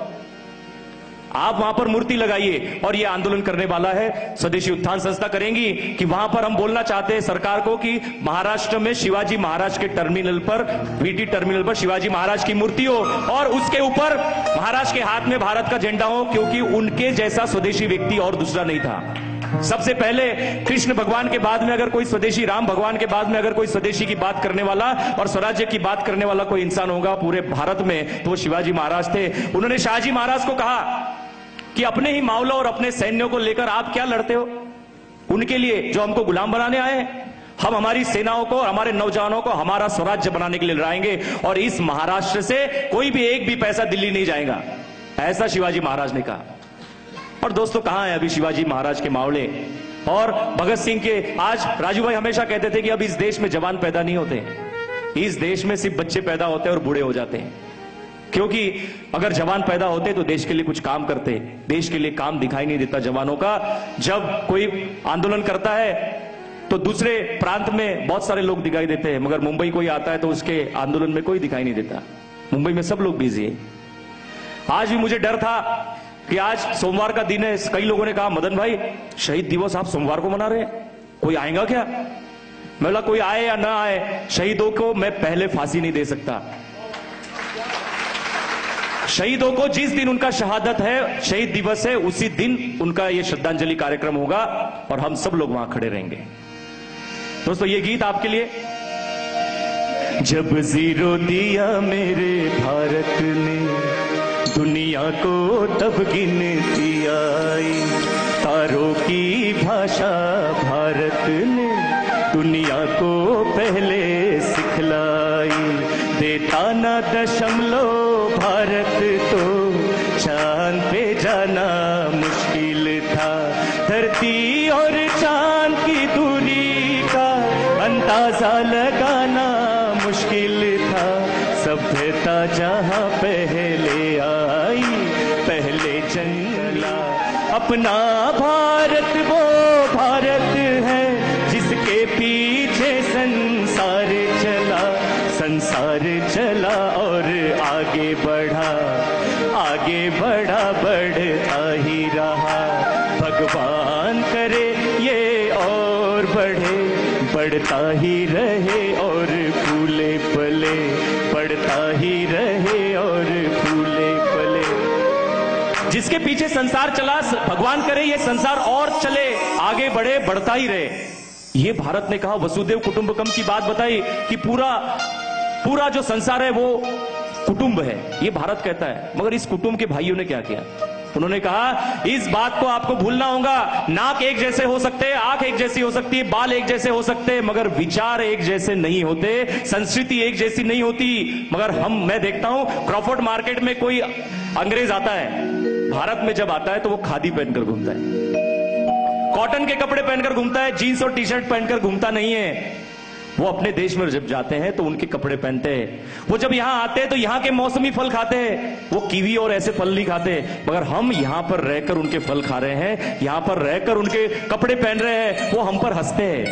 S2: आप वहां पर मूर्ति लगाइए। और यह आंदोलन करने वाला है स्वदेशी उत्थान संस्था करेंगी कि वहां पर हम बोलना चाहते हैं सरकार को कि महाराष्ट्र में शिवाजी महाराज के टर्मिनल पर, वीटी टर्मिनल पर शिवाजी महाराज की मूर्ति हो और उसके ऊपर महाराष्ट्र के हाथ में भारत का झंडा हो, क्योंकि उनके जैसा स्वदेशी व्यक्ति और दूसरा नहीं था। सबसे पहले कृष्ण भगवान के बाद में अगर कोई स्वदेशी, राम भगवान के बाद में अगर कोई स्वदेशी की बात करने वाला और स्वराज्य की बात करने वाला कोई इंसान होगा पूरे भारत में, तो वो शिवाजी महाराज थे। उन्होंने शाहजी महाराज को कहा कि अपने ही मावला और अपने सैन्यों को लेकर आप क्या लड़ते हो? उनके लिए जो हमको गुलाम बनाने आए, हम हमारी सेनाओं को, हमारे नौजवानों को हमारा स्वराज्य बनाने के लिए लड़ाएंगे, और इस महाराष्ट्र से कोई भी एक भी पैसा दिल्ली नहीं जाएगा, ऐसा शिवाजी महाराज ने कहा। और दोस्तों, कहां है अभी शिवाजी महाराज के मावले और भगत सिंह के? आज राजू भाई हमेशा कहते थे कि अब इस देश में जवान पैदा नहीं होते, इस देश में सिर्फ बच्चे पैदा होते हैं और बूढ़े हो जाते हैं। क्योंकि अगर जवान पैदा होते तो देश के लिए कुछ काम करते, देश के लिए काम दिखाई नहीं देता जवानों का। जब कोई आंदोलन करता है तो दूसरे प्रांत में बहुत सारे लोग दिखाई देते हैं, मगर मुंबई कोई आता है तो उसके आंदोलन में कोई दिखाई नहीं देता। मुंबई में सब लोग बिजी है। आज भी मुझे डर था कि आज सोमवार का दिन है, कई लोगों ने कहा मदन भाई शहीद दिवस आप सोमवार को मना रहे हैं, कोई आएगा क्या? मैं बोला कोई आए या ना आए, शहीदों को मैं पहले फांसी नहीं दे सकता। शहीदों को जिस दिन उनका शहादत है, शहीद दिवस है, उसी दिन उनका ये श्रद्धांजलि कार्यक्रम होगा और हम सब लोग वहां खड़े रहेंगे। दोस्तों, ये गीत आपके लिए। जब जीरो दिया मेरे भारत ने दुनिया को, तब गिनती आई, तारों की भाषा भारत ने दुनिया को पहले सिखलाई। देता ना दशमलव भारत तो चांद पे जाना मुश्किल था, धरती और चांद की दूरी का अंदाजा लगाना मुश्किल था। सभ्यता जहां पहले आई, पहले जंगला अपना भारत, वो भारत है जिसके पीछे संसार चला, संसार चला और आगे बढ़ा, आगे बढ़ा, बढ़ता ही रहा। भगवान करे ये और बढ़े, बढ़ता ही रहे और फूले फले, बढ़ता ही रहे और फूले फले। जिसके पीछे संसार चला, भगवान करे ये संसार और चले, आगे बढ़े, बढ़ता ही रहे। ये भारत ने कहा, वसुदेव कुटुंबकम की बात बताई कि पूरा जो संसार है वो कुटुंब है, ये भारत कहता है। मगर इस कुटुंब के भाइयों ने क्या किया? उन्होंने कहा इस बात को आपको भूलना होगा, नाक एक जैसे हो सकते हैं, आंख एक जैसी हो सकती है, बाल एक जैसे हो सकते हैं, मगर विचार एक जैसे नहीं होते, संस्कृति एक जैसी नहीं होती। मगर मैं देखता हूं क्रॉफर्ड मार्केट में कोई अंग्रेज आता है, भारत में जब आता है तो वो खादी पहनकर घूमता है, कॉटन के कपड़े पहनकर घूमता है, जीन्स और टी शर्ट पहनकर घूमता नहीं है। वो अपने देश में जब जाते हैं तो उनके कपड़े पहनते हैं। वो जब यहां आते हैं तो यहां के मौसमी फल खाते हैं, वो कीवी और ऐसे फल नहीं खाते। मगर हम यहां पर रहकर उनके फल खा रहे हैं, यहां पर रहकर उनके कपड़े पहन रहे हैं, वो हम पर हंसते हैं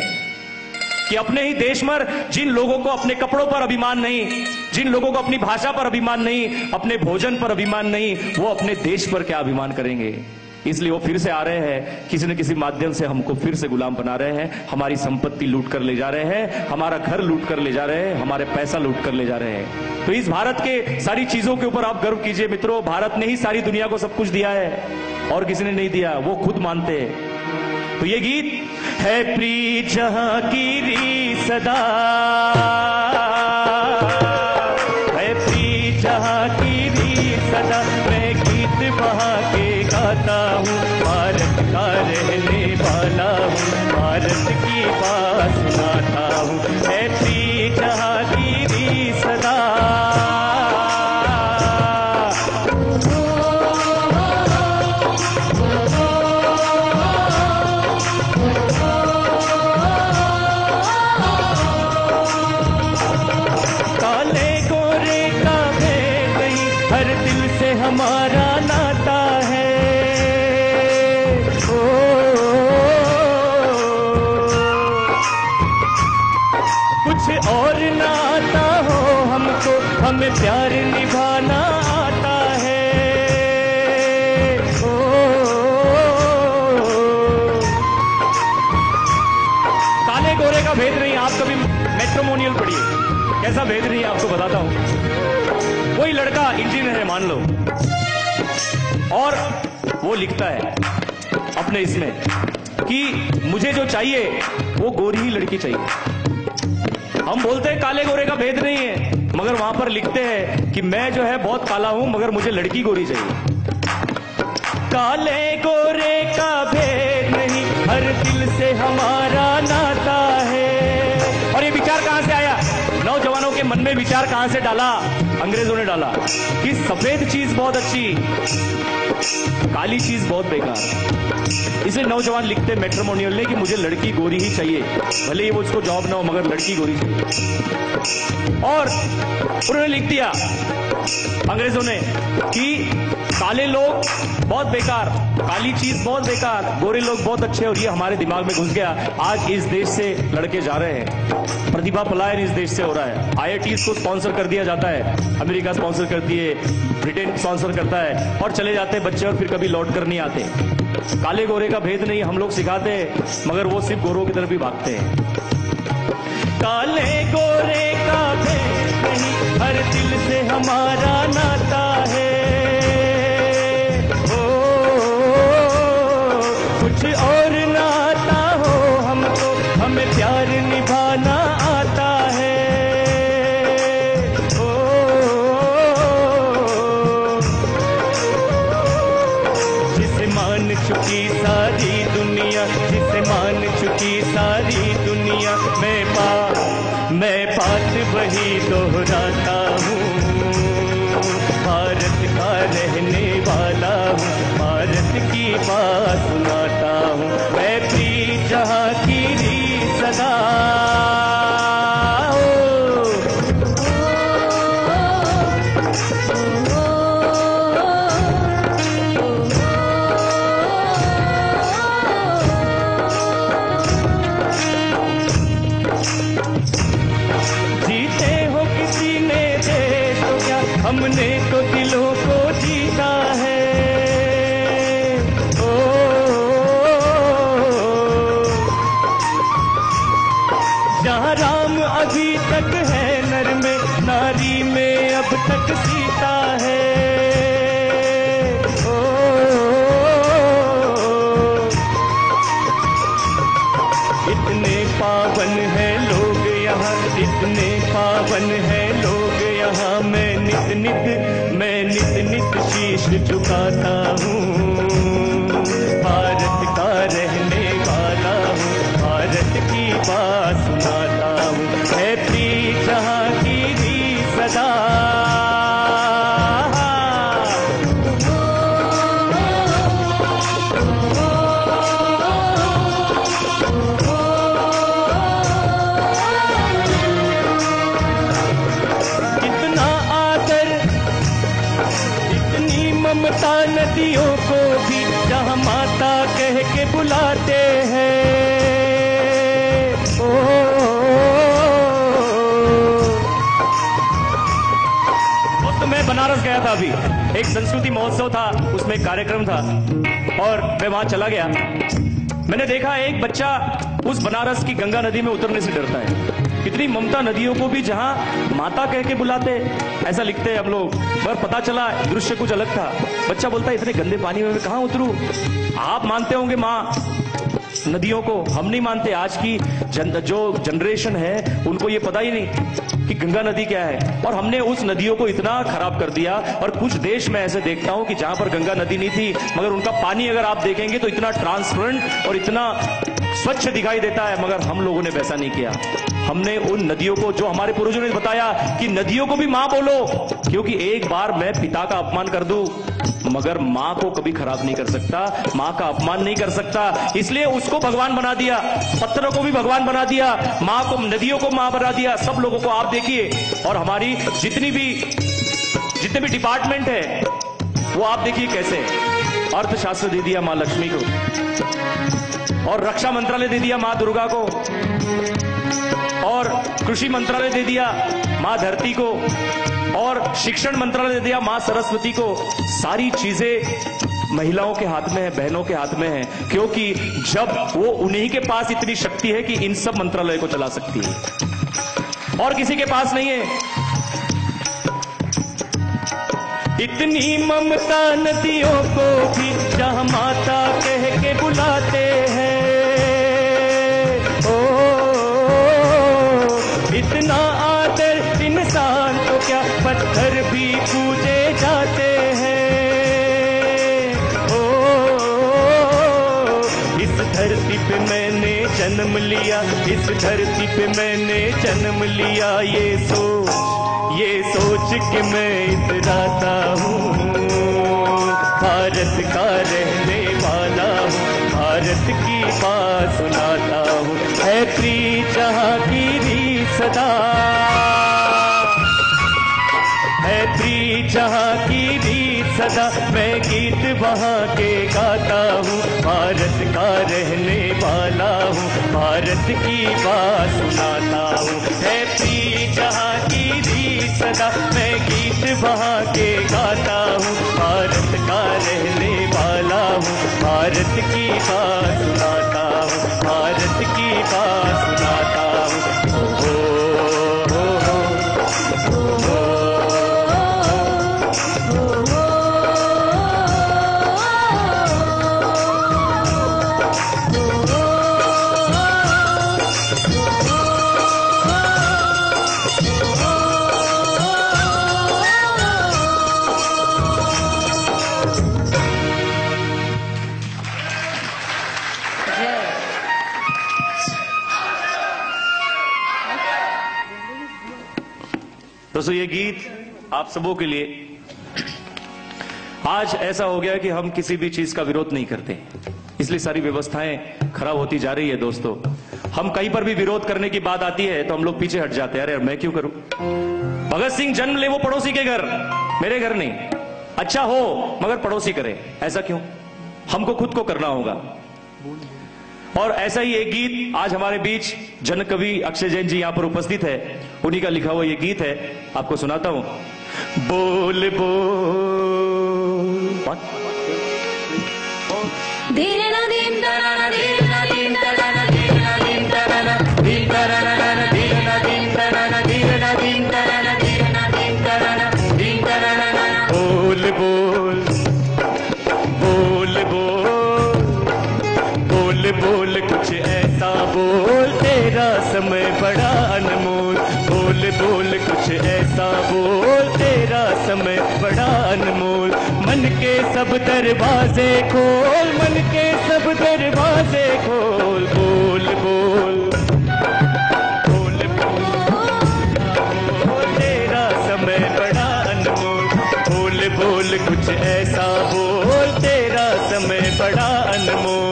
S2: कि अपने ही देश में जिन लोगों को अपने कपड़ों पर अभिमान नहीं, जिन लोगों को अपनी भाषा पर अभिमान नहीं, अपने भोजन पर अभिमान नहीं, वो अपने देश पर क्या अभिमान करेंगे। इसलिए वो फिर से आ रहे हैं, किसी न किसी माध्यम से हमको फिर से गुलाम बना रहे हैं, हमारी संपत्ति लूट कर ले जा रहे हैं, हमारा घर लूट कर ले जा रहे हैं, हमारे पैसा लूट कर ले जा रहे हैं। तो इस भारत के सारी चीजों के ऊपर आप गर्व कीजिए मित्रों। भारत ने ही सारी दुनिया को सब कुछ दिया है और किसी ने नहीं दिया, वो खुद मानते हैं। तो ये गीत है प्रीत जहां की री सदा, है प्रीत जहां की री सदा, मैं गीत बहा के गाता हूँ, भारत का रहने वाला हूँ, भारत की बात सुनाता हूँ, है प्रीत जहां की री सदा।
S1: हमारा नाता है, ओ, कुछ और ना आता हो हमको, हमें प्यार निभाना आता है, ओ,
S2: काले गोरे का भेद नहीं। आप कभी मैट्रिमोनियल पढ़िए, कैसा भेद नहीं है आपको बताता हूं। कोई लड़का इंजीनियर है मान लो, और वो लिखता है अपने इसमें कि मुझे जो चाहिए वो गोरी ही लड़की चाहिए। हम बोलते हैं काले गोरे का भेद नहीं है, मगर वहां पर लिखते हैं कि मैं जो है बहुत काला हूं मगर मुझे लड़की गोरी चाहिए।
S1: काले गोरे का भेद नहीं, हर दिल से हमारा नाता है।
S2: और ये विचार कहां से आया? नौजवानों के मन में विचार कहां से डाला? अंग्रेजों ने डाला कि सफेद चीज बहुत अच्छी, काली चीज बहुत बेकार। इसलिए नौजवान लिखते मैट्रिमोनियल ने कि मुझे लड़की गोरी ही चाहिए, भले ही वो उसको जॉब ना हो मगर लड़की गोरी चाहिए। और उन्होंने लिख दिया अंग्रेजों ने कि काले लोग बहुत बेकार, काली चीज बहुत बेकार, गोरे लोग बहुत अच्छे। और ये हमारे दिमाग में घुस गया। आज इस देश से लड़के जा रहे हैं, प्रतिभा पलायन इस देश से हो रहा है। IITs को स्पॉन्सर कर दिया जाता है, अमेरिका स्पॉन्सर करती है, ब्रिटेन स्पॉन्सर करता है, और चले जाते हैं बच्चे और फिर कभी लौट कर नहीं आते। काले गोरे का भेद नहीं हम लोग सिखाते हैं, मगर वो सिर्फ गोरों की तरफ ही भागते हैं।
S1: काले गोरे का भेद नहीं, हर दिल से हमारा नाता है, ओ, कुछ और ना आता हो हमको, हमें प्यार निभाना आता है, ओ, जिसे मान चुकी सारी दुनिया, जिसे मान चुकी सारी दुनिया, मैं बात वही दोहराता हूँ, भारत का रहने वाला हूँ, भारत की बात सुनाता हूँ, मैं प्रीत जहाँ की री सदा। हमने तो दिलों को जीता है, ओ, जहाँ राम अभी तक है नर में, नारी में अब तक सीता है, ओ, इतने पावन है लोग यहाँ इतने पावन है लोग यहाँ, मैं नित नित शीश झुकाता हूँ। भारत का रहने वाला हूँ, भारत की बात सुनाता हूँ। है प्रीत जहाँ की भी सदा, ममता नदियों को भी जहाँ माता कह के बुलाते हैं। ओ, तो मैं बनारस गया था अभी, एक संस्कृति महोत्सव था, उसमें एक कार्यक्रम था और मैं वहां चला गया। मैंने देखा एक बच्चा उस बनारस की गंगा नदी में उतरने से डरता है। इतनी ममता नदियों को भी जहां माता कह के बुलाते, ऐसा लिखते हैं हम लोग, पर पता चला दृश्य कुछ अलग था। बच्चा बोलता है इतने गंदे पानी में मैं कहां उतरूं। आप मानते होंगे माँ नदियों को, हम नहीं मानते। आज की जो जनरेशन है उनको ये पता ही नहीं कि गंगा नदी क्या है, और हमने उस नदियों को इतना खराब कर दिया। और कुछ देश में ऐसे देखता हूं कि जहां पर गंगा नदी नहीं थी, मगर उनका पानी अगर आप देखेंगे तो इतना ट्रांसपेरेंट और इतना स्वच्छ दिखाई देता है, मगर हम लोगों ने वैसा नहीं किया। हमने उन नदियों को, जो हमारे पूर्वजों ने बताया कि नदियों को भी मां बोलो, क्योंकि एक बार मैं पिता का अपमान कर दूं मगर मां को कभी खराब नहीं कर सकता, मां का अपमान नहीं कर सकता, इसलिए उसको भगवान बना दिया, पत्थरों को भी भगवान बना दिया, मां को, नदियों को मां बना दिया, सब लोगों को आप देखिए। और हमारी जितने भी डिपार्टमेंट है वो आप देखिए कैसे, अर्थशास्त्र दे दिया मां लक्ष्मी को, और रक्षा मंत्रालय दे दिया मां दुर्गा को, और कृषि मंत्रालय दे दिया मां धरती को, और शिक्षण मंत्रालय दे दिया मां सरस्वती को। सारी चीजें महिलाओं के हाथ में है, बहनों के हाथ में है, क्योंकि जब वो उन्हीं के पास इतनी शक्ति है कि इन सब मंत्रालय को चला सकती है, और किसी के पास नहीं है। इतनी ममता नदियों को भी जहां माता कह के बुलाते हैं। इतना आदर इंसान तो क्या पत्थर भी पूजे जाते हैं। ओ, इस धरती पे मैंने जन्म लिया, इस धरती पे मैंने जन्म लिया, ये सोच के मैं इतराता हूँ। भारत का रहने वाला हूँ, भारत की बात सुनाता हूँ। है प्रीत जहाँ की री सदा, है प्रीत जहाँ की री सदा, मैं गीत वहाँ के गाता हूँ। भारत का रहने वाला हूँ, भारत की बात सुनाता हूँ। है प्रीत जहाँ की री सदा, मैं गीत वहाँ के गाता हूँ। भारत का रहने वाला हूँ, भारत की बात सुनाता हूँ, भारत की बात सुनाता हूँ। दोस्तों ये गीत आप सबों के लिए। आज ऐसा हो गया कि हम किसी भी चीज का विरोध नहीं करते, इसलिए सारी व्यवस्थाएं खराब होती जा रही है। दोस्तों हम कहीं पर भी विरोध करने की बात आती है तो हम लोग पीछे हट जाते हैं, अरे मैं क्यों करूं। भगत सिंह जन्म ले वो पड़ोसी के घर, मेरे घर नहीं। अच्छा हो मगर पड़ोसी करे, ऐसा क्यों? हमको खुद को करना होगा। और ऐसा ही एक गीत आज हमारे बीच जन कवि अक्षय जैन जी यहां पर उपस्थित है, उन्हीं का लिखा हुआ ये गीत है, आपको सुनाता हूं। बोल बोल धीरे ना दीन दराना, धीरे ना दीन दराना, धीरे ना दीन दराना, दीन दराना, धीरे ना दीन दराना, धीरे ना दीन दराना, धीरे ना दीन दराना, दीन दराना। बोल बोल बोल बोल बोल बोल कुछ ऐसा बोल तेरा समय बड़ा अनमोल, बोल बोल कुछ ऐसा बोल तेरा समय बड़ा अनमोल। मन के सब दरवाजे खोल, मन के सब दरवाजे खोल, बोल बोल बोल बोल तेरा समय बड़ा अनमोल, बोल बोल कुछ ऐसा बोल तेरा समय बड़ा अनमोल।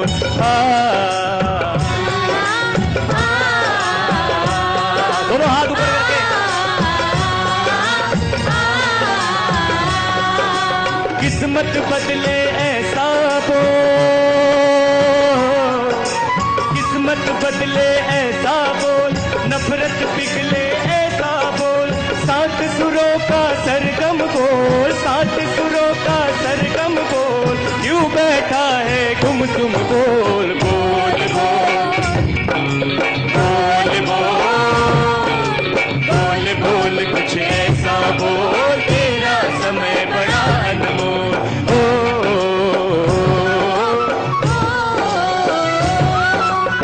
S1: दोनों हाथ ऊपर करके किस्मत बदले ऐसा बोल, किस्मत बदले ऐसा बोल, नफरत पिघले ऐसा बोल, सात सुरों का सरगम बोल, सात सुरों का सरगम बोल, क्यों बैठा है गुम तुम बोल बोल बोल बोल बोल कुछ ऐसा बोल तेरा समय बड़ा अनमोल।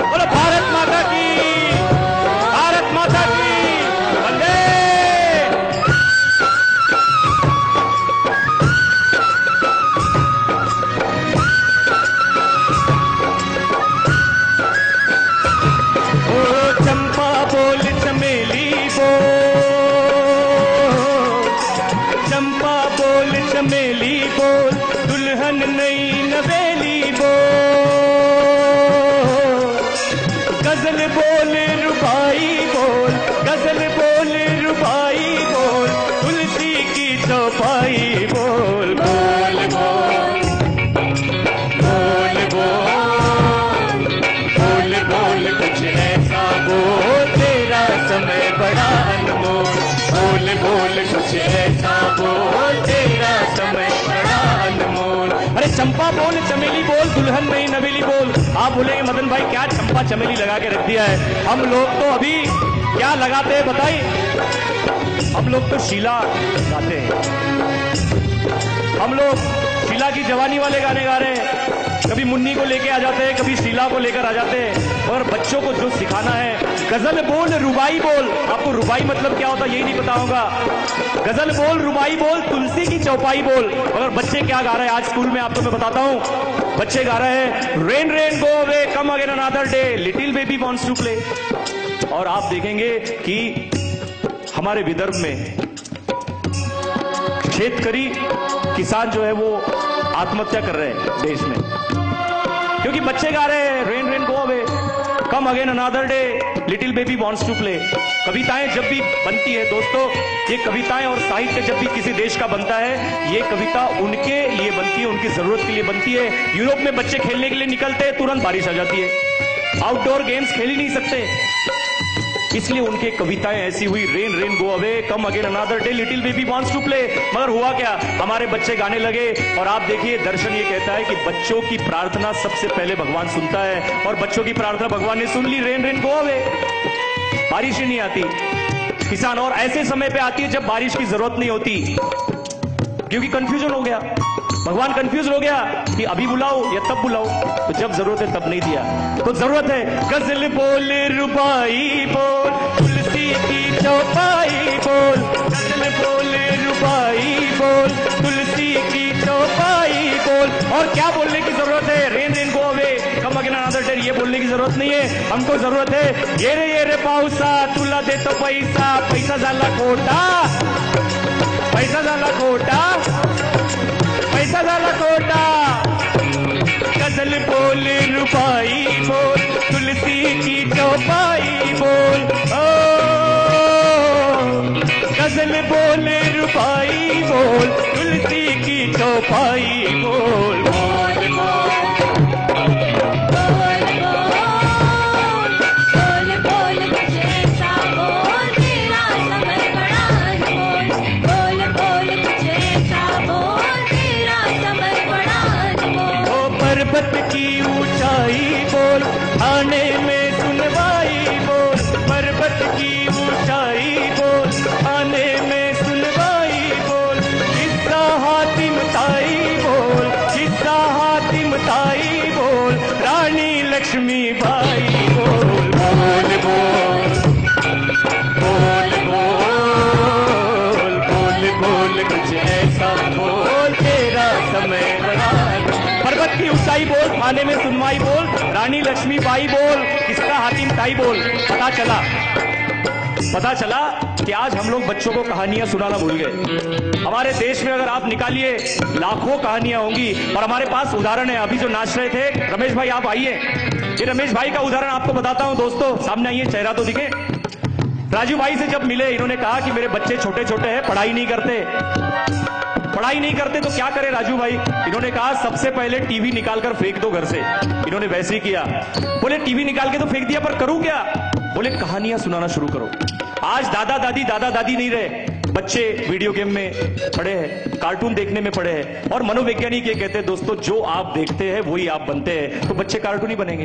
S1: बोलो भारत माता की, भारत माता की वंदे। चंपा बोल चमेली बोल, चंपा बोल चमेली बोल, दुल्हन नई नवेली बोल, गजल बोल रुबाई बोल, गजल बोल रुबाई बोल, तुलसी की चौपाई बोल बोल बोल बोल बोल बोल कुछ ऐसा बोल तेरा समय बड़ा अनमोल, बोल बोल कुछ ऐसा बोल तेरा समय बड़ा अनमोल। अरे चंपा बोल चमेली बोल, दुल्हन नई नवेली बोल। आप बोलेंगे मदन भाई क्या चंपा चमेली लगा के रख दिया है? हम लोग तो अभी क्या लगाते हैं बताइए? हम लोग तो शीला गाते हैं, हम लोग शीला की जवानी वाले गाने गा रहे हैं। कभी मुन्नी को लेके आ जाते हैं, कभी शीला को लेकर आ जाते हैं। और बच्चों को जो सिखाना है, गजल बोल रुबाई बोल। आपको रुबाई मतलब क्या होता है यही नहीं पता होगा। गजल बोल रुबाई बोल, तुलसी की चौपाई बोल। अगर बच्चे क्या गा रहे हैं आज स्कूल में आपको मैं बताता हूँ। बच्चे गा रहे हैं rain rain go away come again another day, little baby wants to play. और आप देखेंगे कि हमारे विदर्भ में शेतकरी किसान जो है वो आत्महत्या कर रहे हैं देश में, क्योंकि बच्चे गा रहे हैं rain rain go away come again another day, little baby wants to play. कविताएं जब भी बनती है दोस्तों, ये कविताएं और साहित्य जब भी किसी देश का बनता है, ये कविता उनके लिए बनती है, उनकी जरूरत के लिए बनती है। यूरोप में बच्चे खेलने के लिए निकलते हैं, तुरंत बारिश आ जाती है, आउटडोर गेम्स खेल ही नहीं सकते, इसलिए उनके कविताएं ऐसी हुई rain rain go away come again another day, little baby wants to play. मगर हुआ क्या, हमारे बच्चे गाने लगे। और आप देखिए दर्शन ये कहता है कि बच्चों की प्रार्थना सबसे पहले भगवान सुनता है, और बच्चों की प्रार्थना भगवान ने सुन ली, रेन रेन गो अवे, बारिश ही नहीं आती। किसान और ऐसे समय पे आती है जब बारिश की जरूरत नहीं होती, क्योंकि कंफ्यूजन हो गया, भगवान कंफ्यूज हो गया कि अभी बुलाओ या तब बुलाओ। तो जब जरूरत है तब नहीं दिया, तो जरूरत है गजल बोल रुबाई बोल, तुलसी की चौपाई बोल, गजल बोल रुबाई बोल, तुलसी की चौपाई बोल। और क्या बोलने की जरूरत है, rain rain go away come again another day, ये बोलने की जरूरत नहीं है। हमको जरूरत है ये रे पाऊसा तुला देतो पैसा, पैसा झाला खोटा, पैसा झाला खोटा, पैसा झाला खोटा। गजल बोल रुबाई बोल, तुलसी की चौपाई बोल, ओ गजल बोल रुबाई बोल, तुलसी की चौपाई बोल, बोल पर्वत की ऊंचाई बोल, आने में सुनवाई बोल, पर्वत की ऊंचाई बोल, आने में सुनवाई बोल, किस्सा हातिम ताई बोल, किस्सा हातिम ताई बोल, रानी लक्ष्मी बाई बोल।
S2: ताई बोल, थाने में सुनवाई बोल, रानी लक्ष्मीबाई बोल, किसका हातिम ताई बोल। पता चला कि आज हम लोग बच्चों को कहानियां सुनाना भूल गए। हमारे देश में अगर आप निकालिए लाखों कहानियां होंगी। और हमारे पास उदाहरण है, अभी जो नाच रहे थे रमेश भाई, आप आइए, ये रमेश भाई का उदाहरण आपको बताता हूं दोस्तों, सामने आइए, चेहरा तो दिखे। राजू भाई से जब मिले, इन्होंने कहा कि मेरे बच्चे छोटे छोटे हैं, पढ़ाई नहीं करते तो क्या करे राजू भाई। इन्होंने कहा सबसे पहले टीवी निकालकर फेंक दो घर से। इन्होंने वैसे ही किया। बोले टीवी निकाल के तो फेंक दिया, पर करूं क्या? बोले कहानियां सुनाना शुरू करो। आज दादा दादी नहीं रहे, बच्चे वीडियो गेम में पड़े हैं, कार्टून देखने में पड़े हैं। और मनोवैज्ञानिक ये कहते हैं दोस्तों, जो आप देखते हैं वही आप बनते हैं। तो बच्चे कार्टून ही बनेंगे,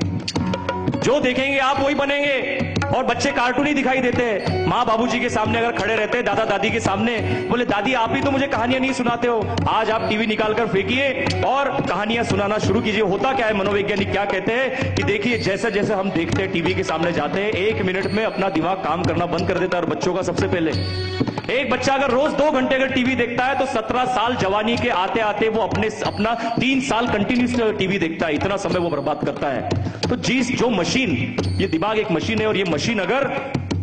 S2: जो देखेंगे आप वही बनेंगे। और बच्चे कार्टून ही दिखाई देते हैं। माँ बाबूजी के सामने अगर खड़े रहते हैं, दादा दादी के सामने, बोले दादी आप ही तो मुझे कहानियां नहीं सुनाते हो। आज आप टीवी निकालकर फेंकिए और कहानियां सुनाना शुरू कीजिए। होता क्या है, मनोवैज्ञानिक क्या कहते हैं कि देखिए, जैसे जैसे हम देखते हैं, टीवी के सामने जाते हैं, 1 मिनट में अपना दिमाग काम करना बंद कर देता है। और बच्चों का सबसे पहले, एक बच्चा अगर रोज 2 घंटे अगर टीवी देखता है तो 17 साल जवानी के आते आते वो अपना 3 साल कंटिन्यूस टीवी देखता है। इतना समय वो बर्बाद करता है। तो जो मशीन, ये दिमाग एक मशीन है, और ये मशीन अगर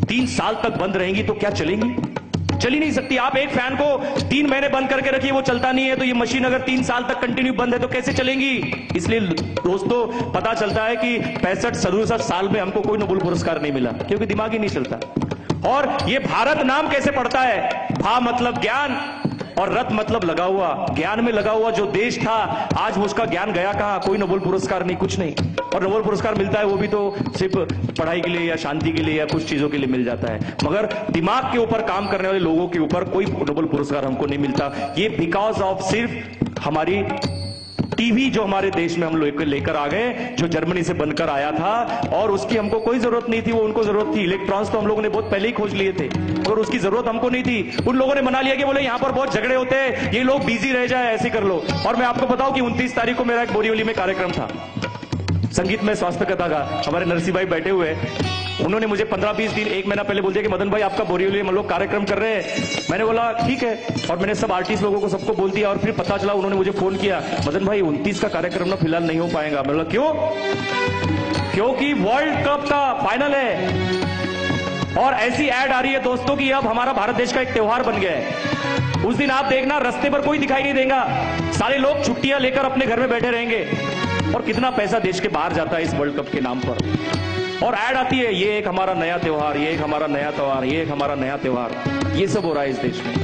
S2: 3 साल तक बंद रहेंगी तो क्या चलेंगी? चल ही नहीं सकती। आप एक फैन को 3 महीने बंद करके रखिए, वो चलता नहीं है। तो ये मशीन अगर 3 साल तक कंटिन्यू बंद है तो कैसे चलेंगी? इसलिए दोस्तों पता चलता है कि 65-67 साल में हमको कोई नोबेल पुरस्कार नहीं मिला, क्योंकि दिमाग ही नहीं चलता। और ये भारत नाम कैसे पड़ता है? भा मतलब ज्ञान और रत मतलब लगा हुआ। ज्ञान में लगा हुआ जो देश था, आज वो उसका ज्ञान गया कहां? कोई नोबेल पुरस्कार नहीं, कुछ नहीं। और नोबेल पुरस्कार मिलता है वो भी तो सिर्फ पढ़ाई के लिए या शांति के लिए या कुछ चीजों के लिए मिल जाता है। मगर दिमाग के ऊपर काम करने वाले लोगों के ऊपर कोई नोबेल पुरस्कार हमको नहीं मिलता। ये बिकॉज ऑफ सिर्फ हमारी टीवी जो हमारे देश में हम लोग लेकर आ गए, जो जर्मनी से बनकर आया था। और उसकी हमको कोई जरूरत नहीं थी, वो उनको जरूरत थी। इलेक्ट्रॉन्स तो हम लोगों ने बहुत पहले ही खोज लिए थे, और उसकी जरूरत हमको नहीं थी। उन लोगों ने मना लिया कि बोले यहां पर बहुत झगड़े होते हैं, ये लोग बिजी रह जाए, ऐसे कर लो। और मैं आपको बताऊं कि 29 तारीख को मेरा एक बोरीवली में कार्यक्रम था, संगीत में स्वास्थ्य कथा का। हमारे नरसिंह भाई बैठे हुए, उन्होंने मुझे 15-20 दिन, 1 महीना पहले बोल दिया कि मदन भाई आपका बोरीवली में हम लोग कार्यक्रम कर रहे हैं। मैंने बोला ठीक है, और मैंने सब आर्टिस्ट लोगों को सबको बोल दिया। और फिर पता चला, उन्होंने मुझे फोन किया, मदन भाई 29 का कार्यक्रम ना फिलहाल नहीं हो पाएगा। मैं बोला क्यों? क्योंकि वर्ल्ड कप का फाइनल है। और ऐसी ऐड आ रही है दोस्तों कि अब हमारा भारत देश का एक त्योहार बन गया है। उस दिन आप देखना, रास्ते पर कोई दिखाई नहीं देगा, सारे लोग छुट्टियां लेकर अपने घर में बैठे रहेंगे। और कितना पैसा देश के बाहर जाता है इस वर्ल्ड कप के नाम पर। और ऐड आती है, ये एक हमारा नया त्योहार, ये एक हमारा नया त्योहार, ये एक हमारा नया त्योहार। ये सब हो रहा है इस देश में।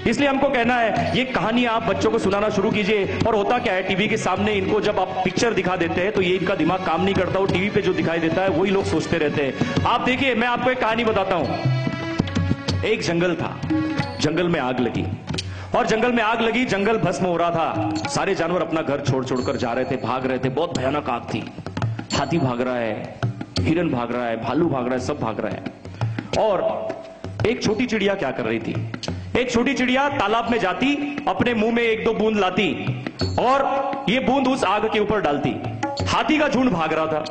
S2: इसलिए हमको कहना है, ये कहानी आप बच्चों को सुनाना शुरू कीजिए। और होता क्या है, टीवी के सामने इनको जब आप पिक्चर दिखा देते हैं तो ये इनका दिमाग काम नहीं करता। वो टीवी पे जो दिखाई देता है वही लोग सोचते रहते हैं। आप देखिए, मैं आपको एक कहानी बताता हूं। एक जंगल था, जंगल में आग लगी, और जंगल में आग लगी, जंगल भस्म हो रहा था। सारे जानवर अपना घर छोड़ छोड़कर जा रहे थे, भाग रहे थे। बहुत भयानक आग थी। हाथी भाग रहा है, हिरन भाग रहा है, भालू भाग रहा है, सब भाग रहा है। और एक छोटी चिड़िया क्या कर रही थी? एक छोटी चिड़िया तालाब में जाती, अपने मुंह में 1-2 बूंद लाती, और ये बूंद उस आग के ऊपर डालती। हाथी का झुंड भाग रहा था।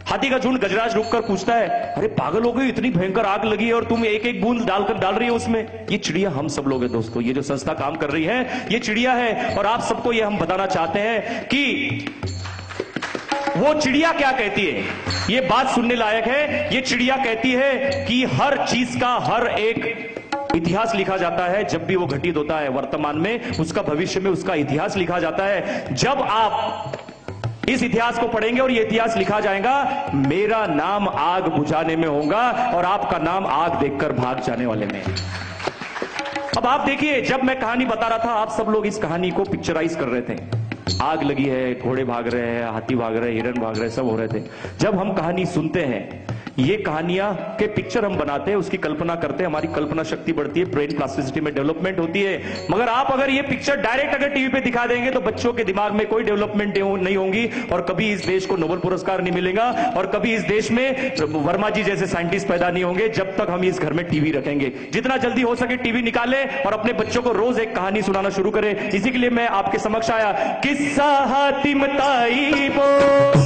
S2: हाथी का झुंड गजराज रुककर पूछता है, अरे पागल हो गई, इतनी भयंकर आग लगी है और तुम 1-1 बूंद डाल रही है उसमें। ये चिड़िया हम सब लोग हैं दोस्तों। ये जो संस्था काम कर रही है, ये चिड़िया है। और आप सबको ये हम बताना चाहते हैं कि वो चिड़िया क्या कहती है, ये बात सुनने लायक है। ये चिड़िया कहती है कि हर चीज का हर एक इतिहास लिखा जाता है। जब भी वो घटित होता है वर्तमान में, उसका भविष्य में उसका इतिहास लिखा जाता है। जब आप इस इतिहास को पढ़ेंगे और ये इतिहास लिखा जाएगा, मेरा नाम आग बुझाने में होगा और आपका नाम आग देखकर भाग जाने वाले में। अब आप देखिए, जब मैं कहानी बता रहा था, आप सब लोग इस कहानी को पिक्चराइज कर रहे थे। आग लगी है, घोड़े भाग रहे हैं, हाथी भाग रहे हैं, हिरन भाग रहे हैं, सब हो रहे थे। जब हम कहानी सुनते हैं, ये कहानियां के पिक्चर हम बनाते हैं, उसकी कल्पना करते हैं, हमारी कल्पना शक्ति बढ़ती है, ब्रेन प्लास्टिसिटी में डेवलपमेंट होती है। मगर आप अगर ये पिक्चर डायरेक्ट अगर टीवी पे दिखा देंगे तो बच्चों के दिमाग में कोई डेवलपमेंट नहीं होगी, और कभी इस देश को नोबेल पुरस्कार नहीं मिलेगा, और कभी इस देश में वर्मा जी जैसे साइंटिस्ट पैदा नहीं होंगे, जब तक हम इस घर में टीवी रखेंगे। जितना जल्दी हो सके टीवी निकाले और अपने बच्चों को रोज एक कहानी सुनाना शुरू करें। इसी के लिए मैं आपके समक्ष आया। किस्सा हातिम ताई बोल,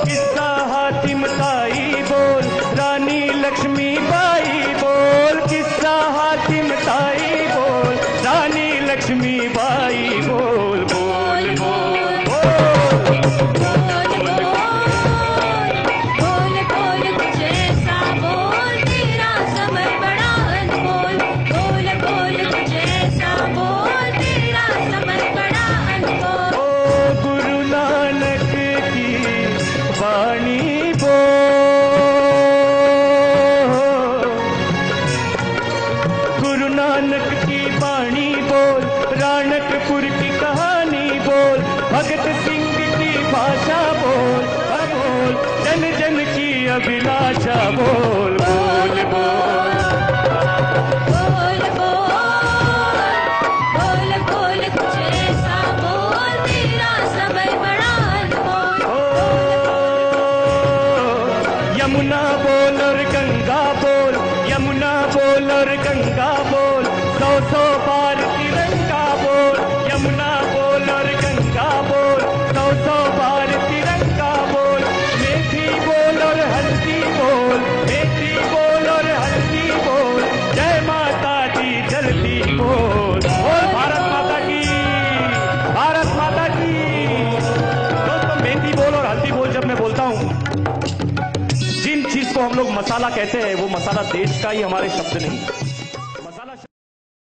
S2: किस्सा हातिम ताई बोल, रानी लक्ष्मीबाई बोल, किस्सा हातिम ताई बोल, रानी लक्ष्मीबाई बोल। बोल अभिलाषा बोल बोल बोल
S3: बोल बोल बोल बोल कुछ ऐसा बोल तेरा समय बड़ा अनमोल।
S2: यमुना बोल और गंगा बोल, यमुना बोल और गंगा बोल, सौ सौ बार तिरंगा बोल, यमुना बोल और गंगा बोल, सौ सौ बार तिरंगा बोल, मेथी बोल और हल्दी बोल, मेथी बोल और हल्दी बोल, जय माता दी जल्दी बोल, बोल भारत माता की, भारत माता की। दोस्तों मेथी बोल और हल्दी बोल जब मैं बोलता हूं, जिन चीज को हम लोग मसाला कहते हैं वो मसाला देश का ही हमारे शब्द नहीं,